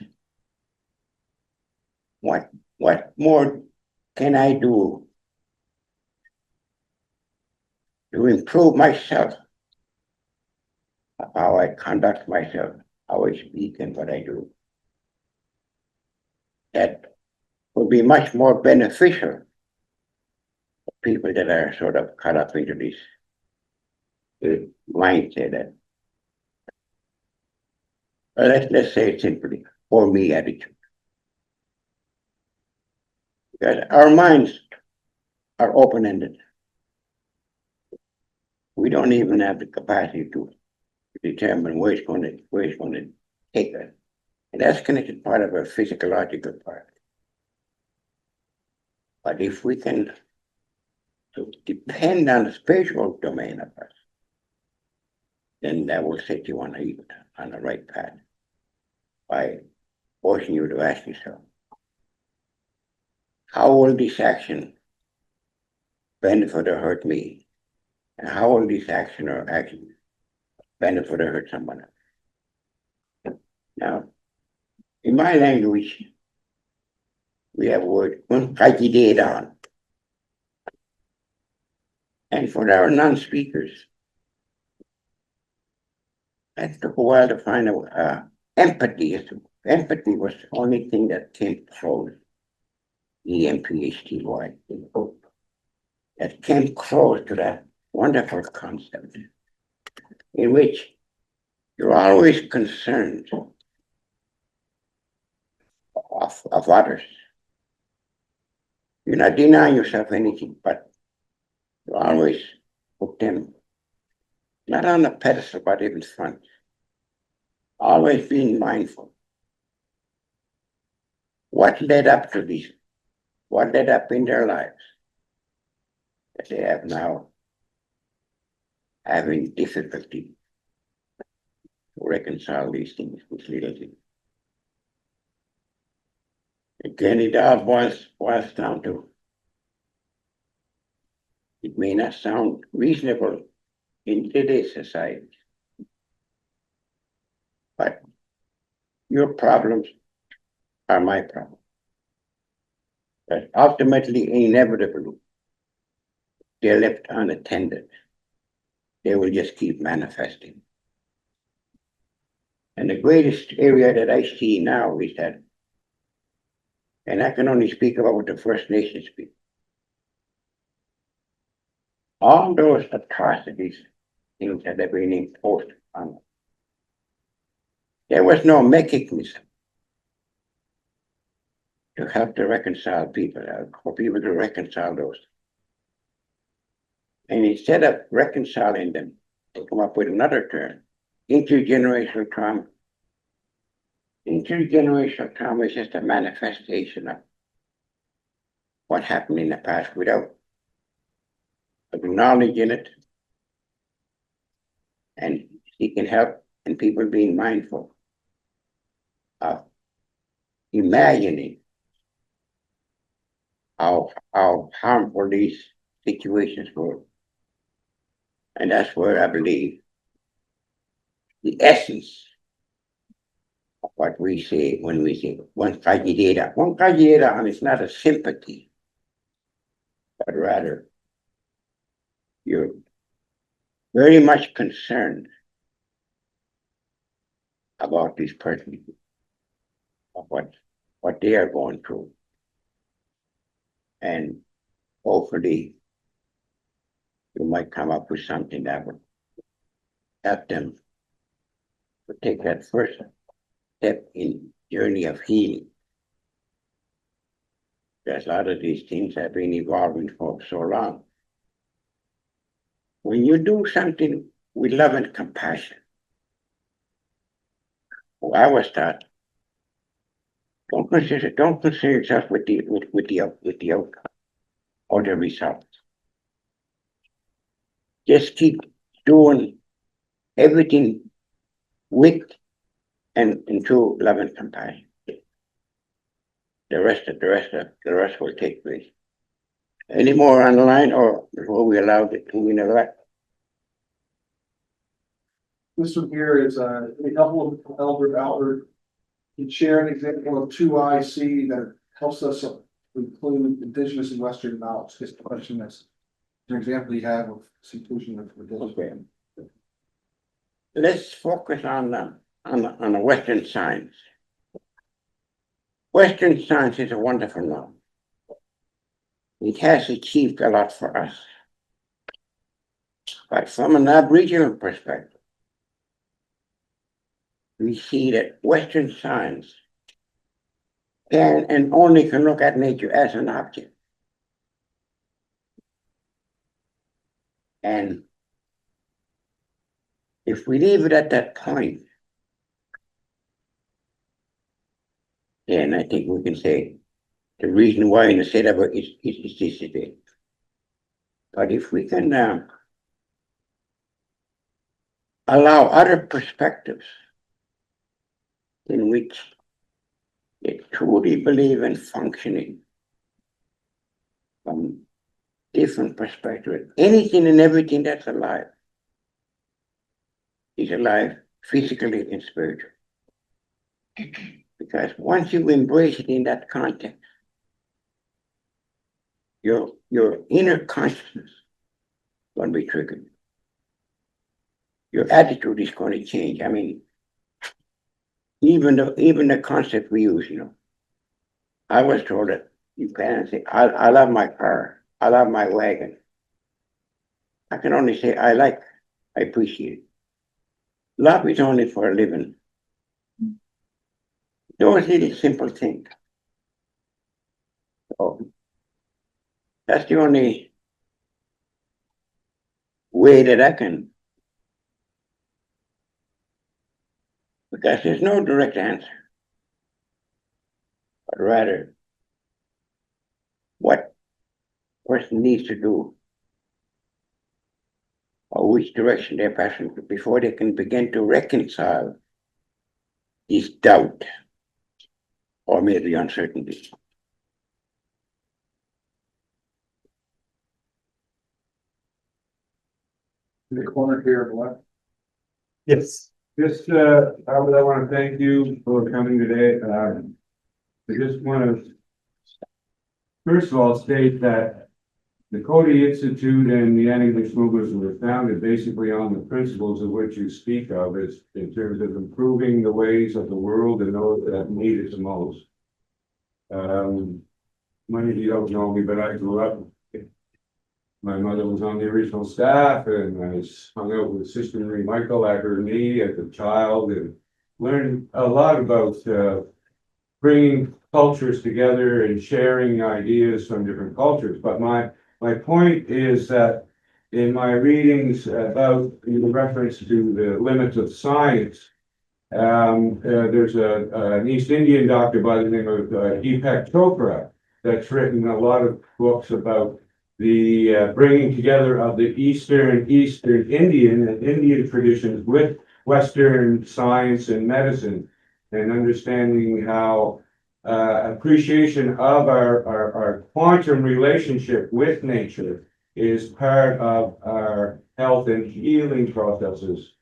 what more can I do to improve myself, how I conduct myself, how I speak and what I do? That will be much more beneficial for people that are sort of caught up into this mindset that, let's say it simply, for me attitude. Because our minds are open-ended. We don't even have the capacity to determine where it's going to take us. And that's connected part of our physiological part. But if we can depend on the spiritual domain of us, then that will set you on the right path by forcing you to ask yourself, how will this action benefit or hurt me? And how will this action or action benefit or hurt someone else? Now, in my language, we have a word, on. And for our non-speakers, that took a while to find out empathy. Empathy was the only thing that came close. EMPHTY. That came close to that wonderful concept in which you're always concerned of others. You're not denying yourself anything, but you always put them not on the pedestal, but even front. Always being mindful. What led up to this? What led up in their lives that they have now having difficulty to reconcile these things, these little things. Again, it all boils down to, it may not sound reasonable in today's society, but your problems are my problems. But ultimately, inevitably, they're left unattended. They will just keep manifesting. And the greatest area that I see now is that, and I can only speak about what the First Nations speak. All those atrocities things that have been imposed on us. There was no mechanism to help to reconcile people, for people to reconcile those. And instead of reconciling them, they come up with another term, intergenerational trauma. Intergenerational trauma is just a manifestation of what happened in the past without acknowledging it and seeking help and people being mindful of imagining how harmful these situations were. And that's where I believe the essence of what we say when we say one kajidera. One kajidera, and it's not a sympathy, but rather you're very much concerned about this person, of what they are going through. And hopefully you might come up with something that would help them to take that first step in journey of healing. Because a lot of these things have been evolving for so long. When you do something with love and compassion, I was taught, don't consider yourself with the outcome or the result. Just keep doing everything with and through love and compassion. The rest will take place. Any more on the line, or before we allow it to win elect? This one here is a couple of Albert Albert. He shared an example of 2IC that helps us include Indigenous and Western knowledge. His question is, an example you have of inclusion of Indigenous. Okay. Let's focus on the Western science. Western science is a wonderful knowledge. It has achieved a lot for us. But from an Aboriginal perspective, we see that Western science can and only can look at nature as an object. And if we leave it at that point, then I think we can say the reason why in the state of it is this today. But if we can allow other perspectives in which they truly believe in functioning from different perspectives, anything and everything that's alive is alive physically and spiritually. Because once you embrace it in that context, your inner consciousness is going to be triggered. Your attitude is going to change. I mean, even the concept we use, I was told that you can't say, I love my car, I love my wagon. I can only say I appreciate it. Love is only for a living. Those really simple things. So that's the only way that I can, because there's no direct answer, but rather what person needs to do or which direction they're passing before they can begin to reconcile this doubt or maybe uncertainty. In the corner here on the left. Yes. Just, Albert, I want to thank you for coming today. I just want to, first of all, state that the Coady Institute and the Indigenous movements were founded basically on the principles of which you speak of, is in terms of improving the ways of the world and those that need it the most. Many of you don't know me, but I grew up My mother was on the original staff, and I hung out with Sister Marie Michael at her knee as a child, and learned a lot about bringing cultures together and sharing ideas from different cultures. But my point is that in my readings about in reference to the limits of science, there's an East Indian doctor by the name of Deepak Chopra that's written a lot of books about the bringing together of the Eastern Indian and Indian traditions with Western science and medicine, and understanding how appreciation of our quantum relationship with nature is part of our health and healing processes.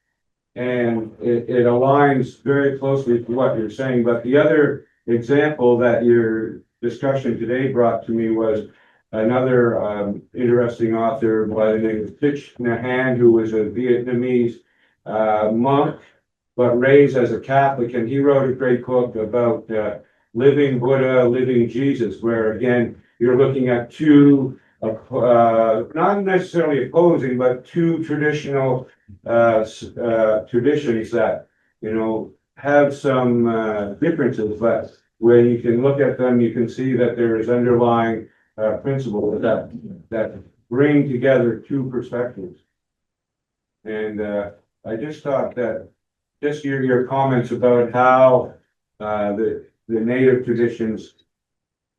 And it aligns very closely with what you're saying. But the other example that your discussion today brought to me was another interesting author by the name of Thich Nhat Hanh, who was a Vietnamese monk, but raised as a Catholic. And he wrote a great book about living Buddha, living Jesus, where again, you're looking at two, not necessarily opposing, but two traditional traditions that, you know, have some differences, but when you can look at them, you can see that there is underlying principles that bring together two perspectives. And I just thought that just your comments about how the native traditions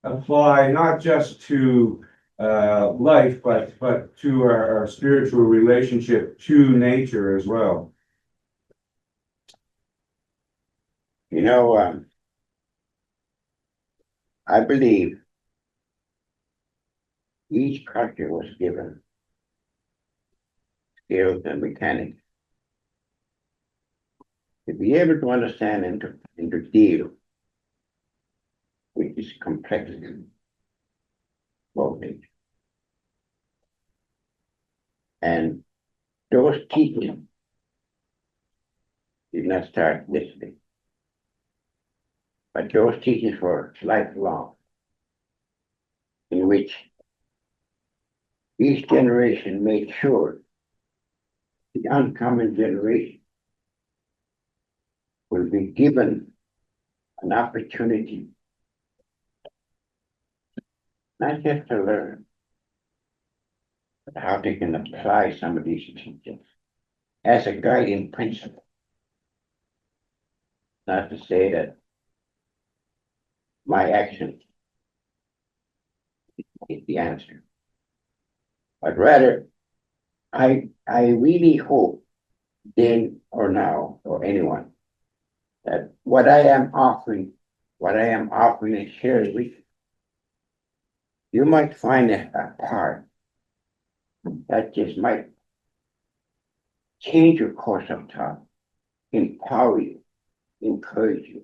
apply not just to life, but to our spiritual relationship to nature as well. You know, I believe each culture was given skills and mechanics to be able to understand and to deal with this complexity of nature. And those teachings did not start this day, but those teachings were lifelong, in which each generation made sure the oncoming generation will be given an opportunity not just to learn, but how they can apply some of these teachings as a guiding principle. Not to say that my action is the answer, but rather I really hope then or now or anyone that what I am offering and sharing with you, you might find a part that just might change your course of thought, empower you, encourage you,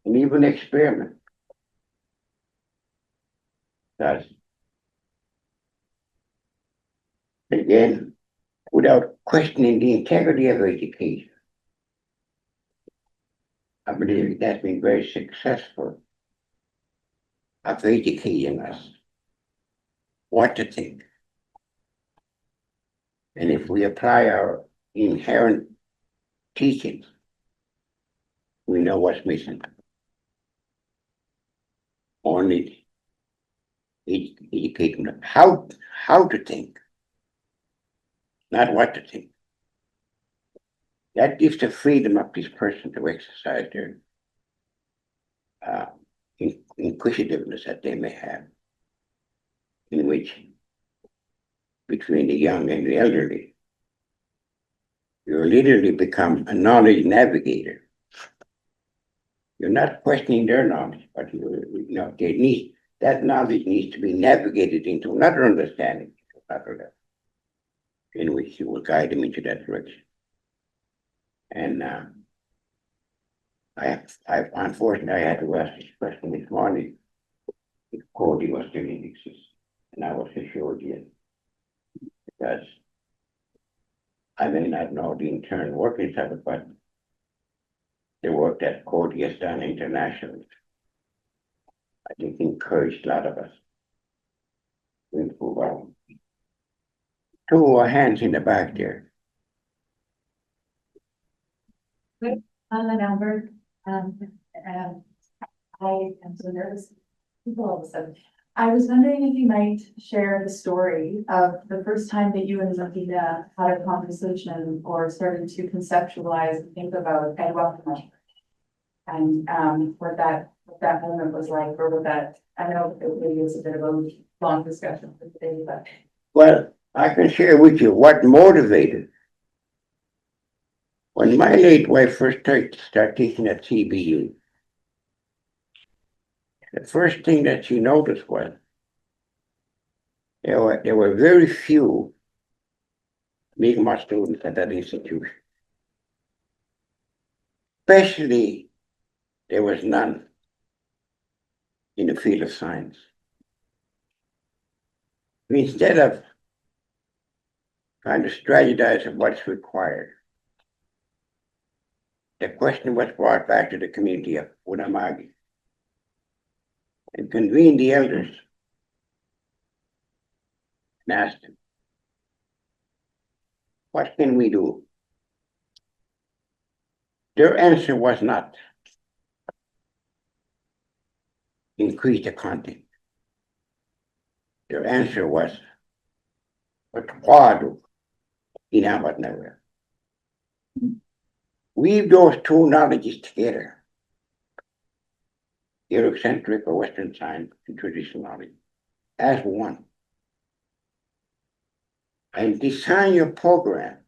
and even experiment. That's again, without questioning the integrity of education. I believe that's been very successful of educating us what to think. And if we apply our inherent teachings, we know what's missing. Only educating them how to think, not what to think. That gives the freedom of this person to exercise their inquisitiveness that they may have, in which between the young and the elderly, you literally become a knowledge navigator. You're not questioning their knowledge, but that knowledge needs to be navigated into another understanding, another level, in which you will guide them into that direction. And unfortunately, I had to ask this question this morning if Coady was still in existence, and I was assured yes, because I may not know the internal workings of it, but the work that Coady has done internationally, I think, encouraged a lot of us to improve our Two hands in the back there. I'm Albert. I am so nervous. All of a sudden. I was wondering if you might share the story of the first time that you and Zafina had a conversation or started to conceptualize and think about Etuaptmumk. And what that moment was like, or what that, I know it maybe was a bit of a long discussion for today, but. Well, I can share with you what motivated. When my late wife first started teaching at CBU, the first thing that she noticed was there were very few Mi'kmaq students at that institution. Especially, there was none in the field of science. Instead of trying to strategize on what's required, the question was brought back to the community of Unamagi and convened the elders and asked them, what can we do? Their answer was not increase the content. Their answer was, but what do in Etuptmumk? Weave those two knowledges together, Eurocentric or Western science and traditional knowledge, as one. And design your program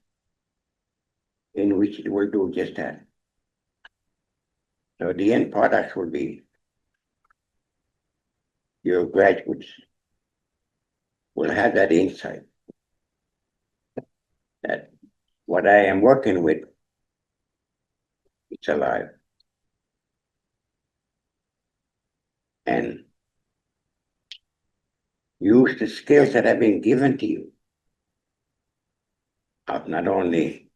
in which it will do just that. So the end product will be your graduates will have that insight that what I am working with, it's alive. And use the skills that have been given to you of not only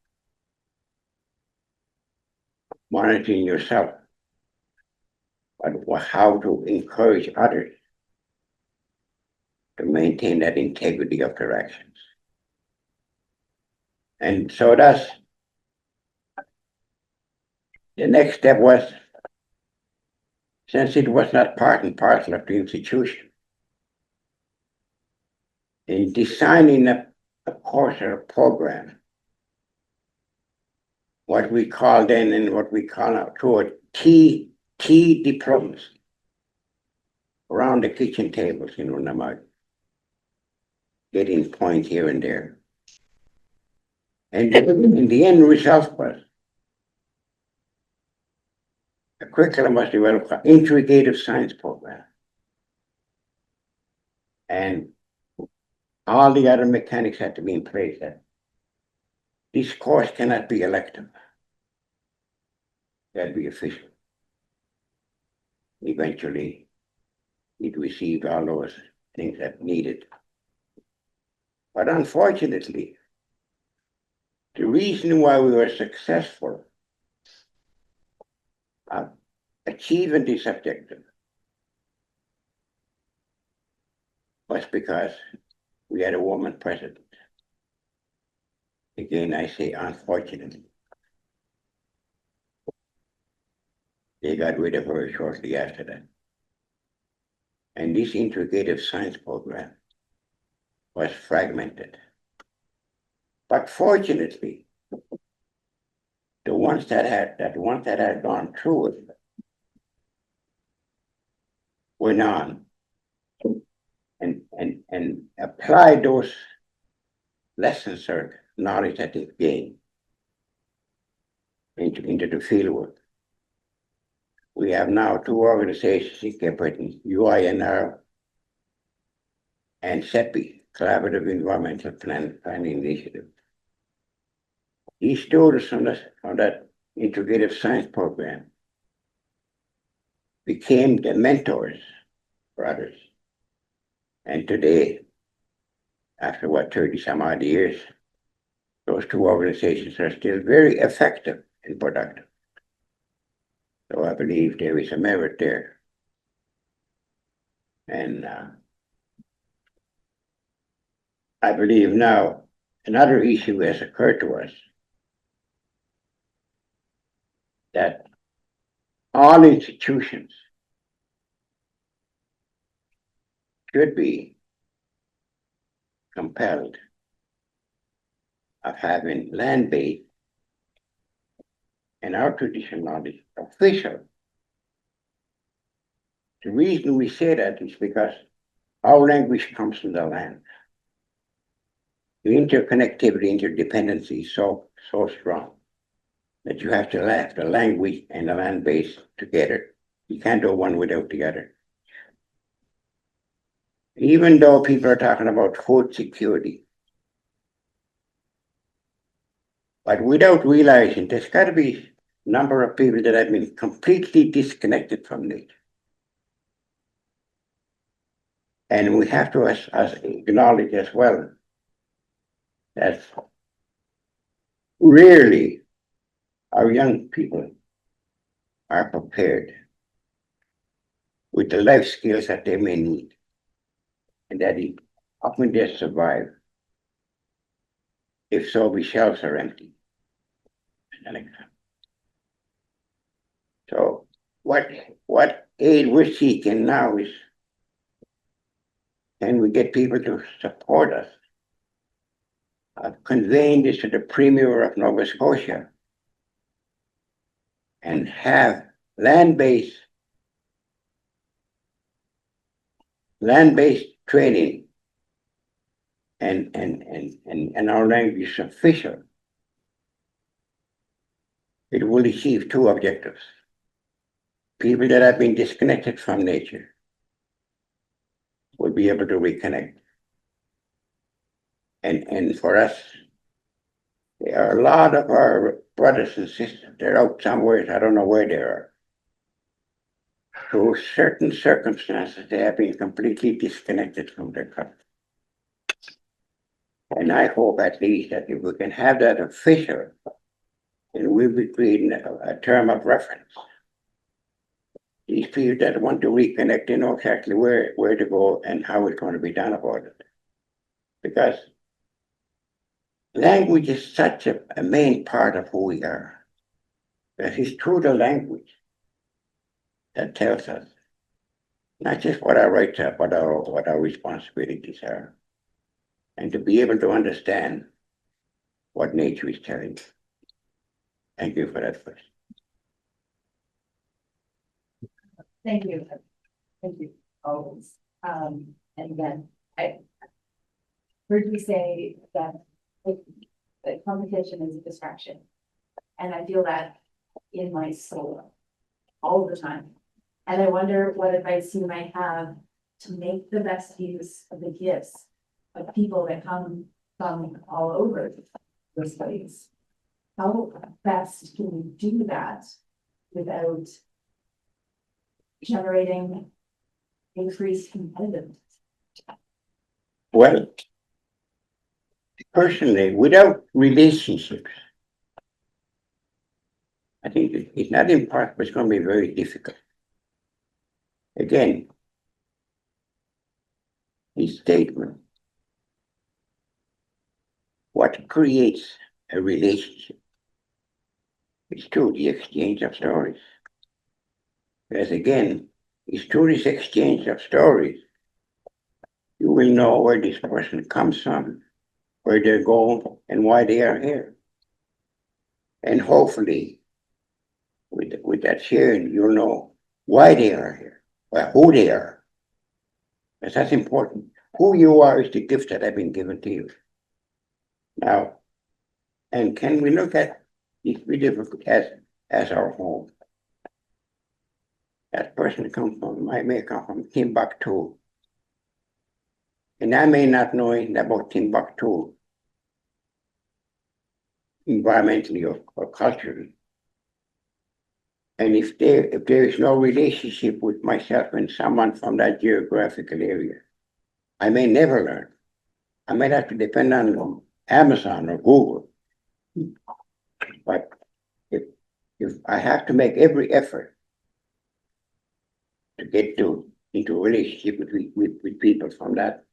monitoring yourself, but how to encourage others to maintain that integrity of their actions. And so that's the next step was, since it was not part and parcel of the institution, in designing a course or a program, what we call then and what we call now toward tea diplomacy around the kitchen tables in Unamag, getting points here and there. And in the end result was a curriculum was developed for integrative science program. And all the other mechanics had to be in place. That this course cannot be elective. It had to be official. Eventually, it received all those things that needed. But unfortunately, the reason why we were successful achieving this objective was because we had a woman president. Again, I say unfortunately. They got rid of her shortly after that. And this integrative science program was fragmented. But fortunately, the ones that had gone through it went on and applied those lessons or knowledge that they've gained into the field work. We have now two organizations in Cape Breton, UINR and CEPI, Collaborative Environmental Planning Initiative. These students from that integrative science program became the mentors for others. And today, after 30 some odd years, those two organizations are still very effective and productive. So I believe there is a merit there. And I believe now another issue has occurred to us that all institutions should be compelled of having land-based and our traditional knowledge official. The reason we say that is because our language comes from the land. The interconnectivity, interdependency is so strong that you have to have the language and the land base together. You can't do one without the other. Even though people are talking about food security, but without realizing there's got to be a number of people that have been completely disconnected from nature. And we have to acknowledge as well that rarely our young people are prepared with the life skills that they may need, and that often they survive. If so, the shelves are empty. So what aid we're seeking now is, can we get people to support us of conveying this to the Premier of Nova Scotia and have land-based training and our language official. It will achieve two objectives. People that have been disconnected from nature will be able to reconnect. And for us, there are a lot of our brothers and sisters, they're out somewhere, I don't know where they are. Through certain circumstances, they have been completely disconnected from their country. And I hope at least that if we can have that official, then we'll be creating a term of reference. These people that want to reconnect, they know exactly where to go and how it's going to be done about it. Because language is such a main part of who we are. That it's through the language that tells us not just what our rights are, but what our responsibilities are. And to be able to understand what nature is telling us. Thank you for that question. Thank you. Thank you, always. And again, I heard you say that competition is a distraction. And I feel that in my soul all the time. And I wonder what advice you might have to make the best use of the gifts of people that come from all over this place. How best can we do that without generating increased competitiveness? Well, personally, without relationships, I think it's not impossible, it's going to be very difficult. Again, his statement, what creates a relationship is through the exchange of stories. Because again, it's through this exchange of stories, you will know where this person comes from, where they're going, and why they are here. And hopefully, with that sharing, you'll know why they are here, or who they are. Because that's important. Who you are is the gift that have been given to you. Now, and can we look at this video as our home? That person may come from Timbuktu. And I may not know anything about Timbuktu, environmentally or culturally. And if there is no relationship with myself and someone from that geographical area, I may never learn. I might have to depend on Amazon or Google. But if I have to make every effort to get into a relationship with people from that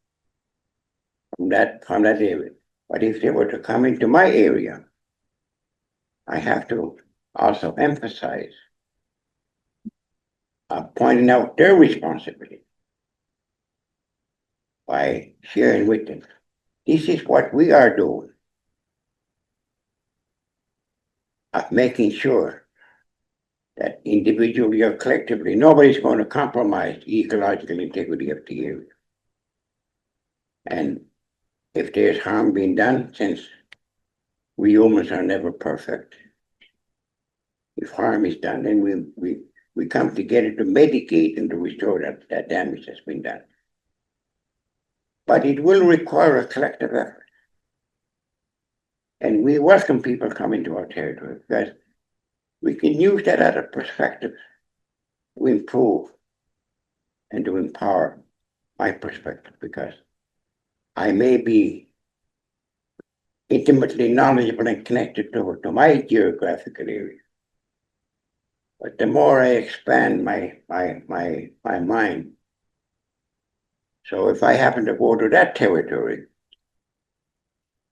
area, But if they were to come into my area, I have to also emphasize pointing out their responsibility by sharing with them. This is what we are doing, of making sure that individually or collectively, nobody's going to compromise the ecological integrity of the area. And if there's harm being done, since we humans are never perfect, if harm is done, then we come together to mitigate and to restore that damage that's been done. But it will require a collective effort. And we welcome people coming to our territory because we can use that other perspective to improve and to empower my perspective, because I may be intimately knowledgeable and connected to my geographical area. But the more I expand my mind, so if I happen to go to that territory,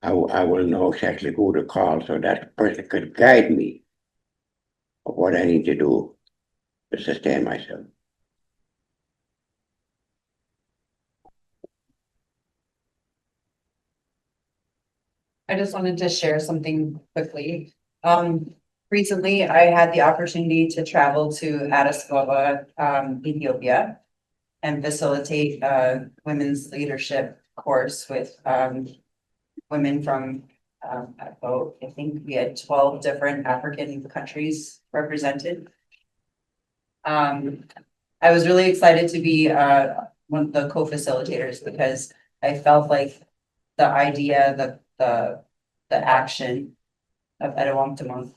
I will know exactly who to call, so that person could guide me of what I need to do to sustain myself. I just wanted to share something quickly. Recently I had the opportunity to travel to Addis Ababa, Ethiopia, and facilitate a women's leadership course with women from about, I think we had 12 different African countries represented. I was really excited to be one of the co-facilitators because I felt like the idea, the action of Etuaptmumk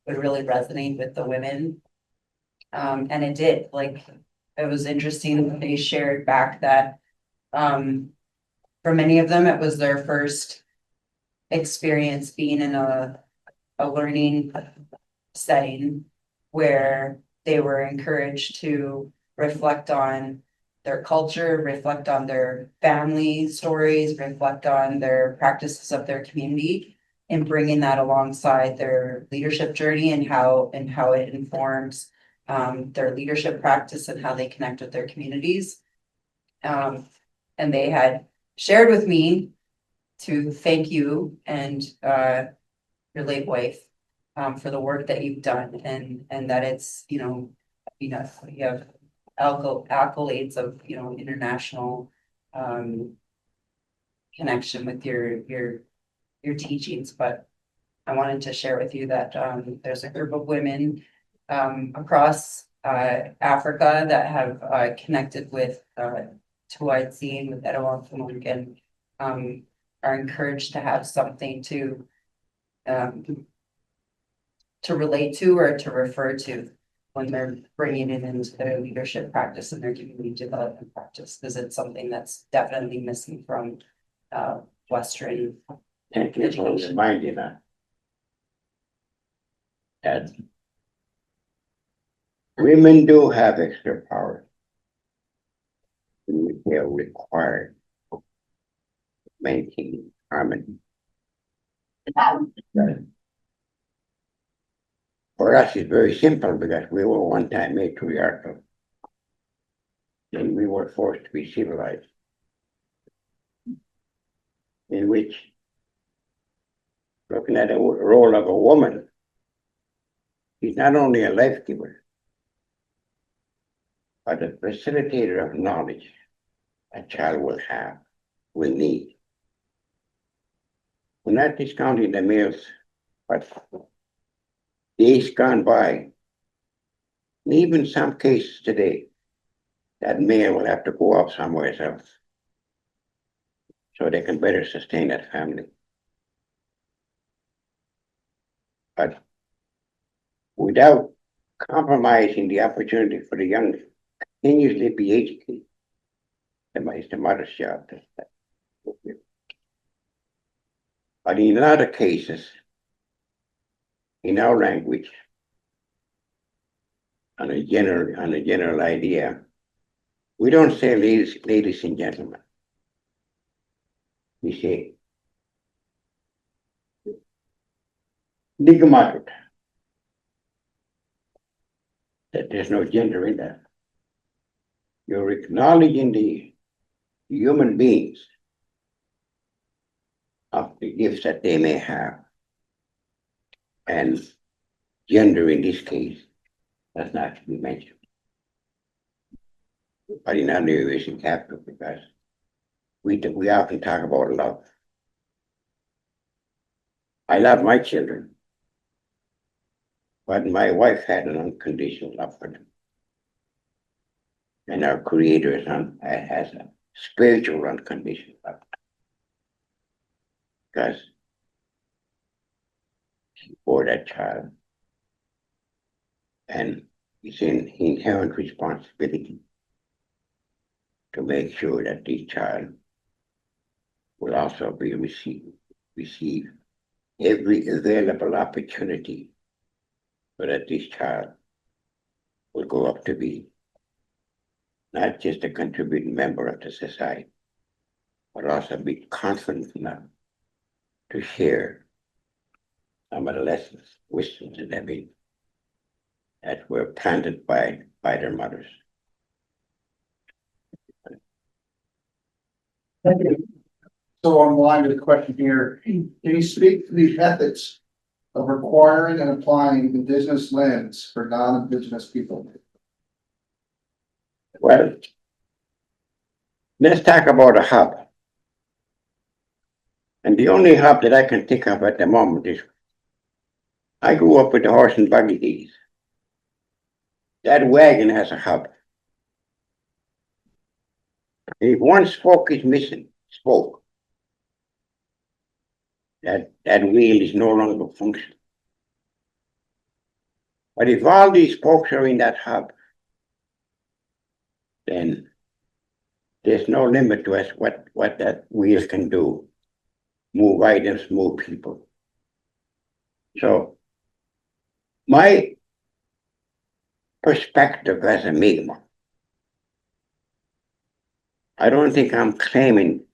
would really resonate with the women. And it did. Like, it was interesting that they shared back that for many of them, it was their first experience being in a learning setting where they were encouraged to reflect on their culture, reflect on their family stories, reflect on their practices of their community, and bringing that alongside their leadership journey and how it informs their leadership practice and how they connect with their communities. And they had shared with me to thank you and your late wife for the work that you've done, and that it's, you have accolades of, international connection with your teachings. But I wanted to share with you that there's a group of women across Africa that have connected with Coady, with Etupmumk, and are encouraged to have something to relate to or to refer to when they're bringing it into their leadership practice and their community development practice, because it's something that's definitely missing from Western. Thank you for reminding that. That women do have extra power. They are required to maintain harmony. For us, it's very simple because we were one time matriarchal. And we were forced to be civilized. In which, looking at the role of a woman, she's not only a life giver, but a facilitator of knowledge a child will need. We're not discounting the males, but days gone by, and even some cases today, that male will have to go off somewhere else so they can better sustain that family. But without compromising the opportunity for the young to continuously be educated, it's the mother's job. But in a lot of cases, in our language, on a general idea, we don't say ladies and gentlemen. We say Nigamatud. That there's no gender in that. You're acknowledging the human beings of the gifts that they may have. And gender in this case does not to be mentioned. But in other areas it have to, because we often talk about love. I love my children, but my wife had an unconditional love for them. And our Creator has a spiritual unconditional love. Because he bore that child, and it's in inherent responsibility to make sure that this child will also be receive every available opportunity so that this child will grow up to be not just a contributing member of the society, but also be confident enough to share some of the lessons, wisdoms, and everything that were planted by their mothers. So on the line with the question here, can you speak to the ethics of requiring and applying Indigenous lands for non-Indigenous people? Well, let's talk about a hub. And the only hub that I can think of at the moment is, I grew up with the horse and buggy days. That wagon has a hub. If one spoke is missing, that wheel is no longer functional. But if all these spokes are in that hub, then there's no limit to us what that wheel can do. Move items, move people. So my perspective as a Mi'kmaq, I don't think I'm claiming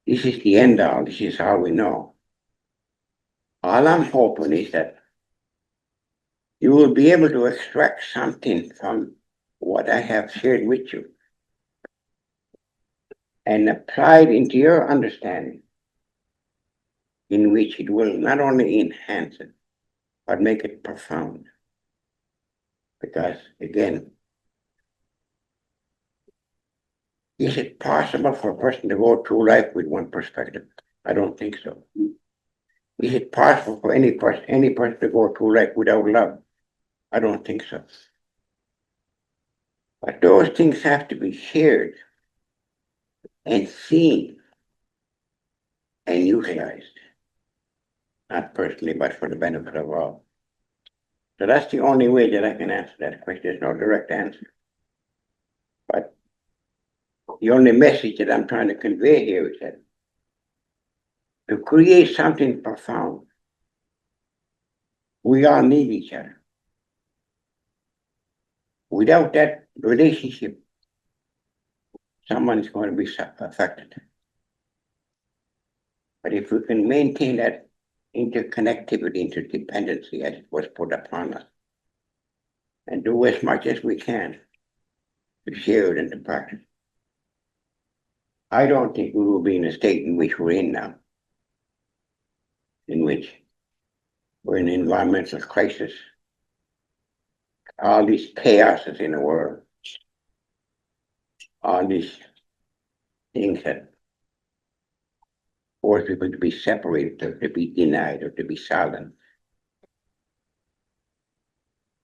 this is the end all, this is all we know. All I'm hoping is that you will be able to extract something from what I have shared with you and apply it into your understanding, in which it will not only enhance it, but make it profound. Because again, is it possible for a person to go through life with one perspective? I don't think so. Is it possible for any person to go through life without love? I don't think so. But those things have to be shared and seen and utilized. Not personally, but for the benefit of all. So that's the only way that I can answer that question. There's no direct answer. But the only message that I'm trying to convey here is that to create something profound, we all need each other. Without that relationship, someone is going to be affected. But if we can maintain that interconnectivity, interdependency as it was put upon us, and do as much as we can to share it into practice, I don't think we will be in a state in which we're in now, in which we're in an environmental crisis, all these chaoses in the world, all these things that force people to be separated, or to be denied, or to be silent.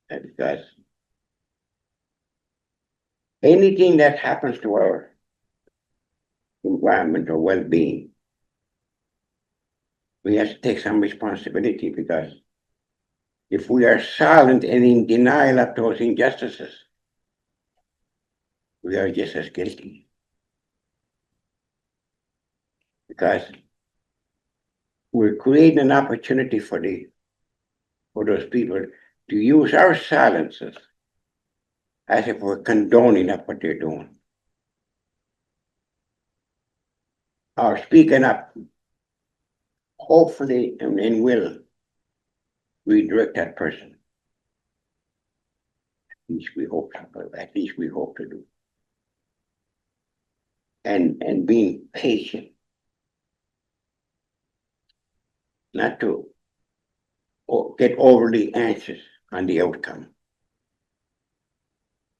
And because anything that happens to our environment or well-being, we have to take some responsibility, because if we are silent and in denial of those injustices, we are just as guilty. Because we're creating an opportunity for those people to use our silences as if we're condoning of what they're doing. Or speaking up, hopefully and will redirect that person. At least we hope to do. And being patient. Not to get overly anxious on the outcome.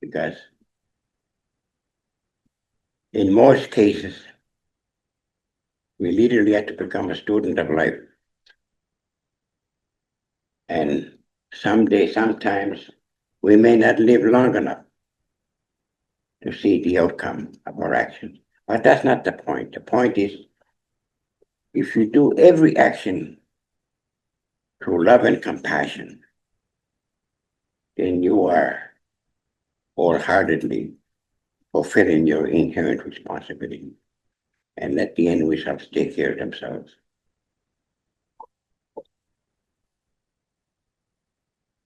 Because in most cases, we literally have to become a student of life. And sometimes we may not live long enough to see the outcome of our actions. But that's not the point. The point is, if you do every action through love and compassion, then you are wholeheartedly fulfilling your inherent responsibility. And let the end results take care of themselves.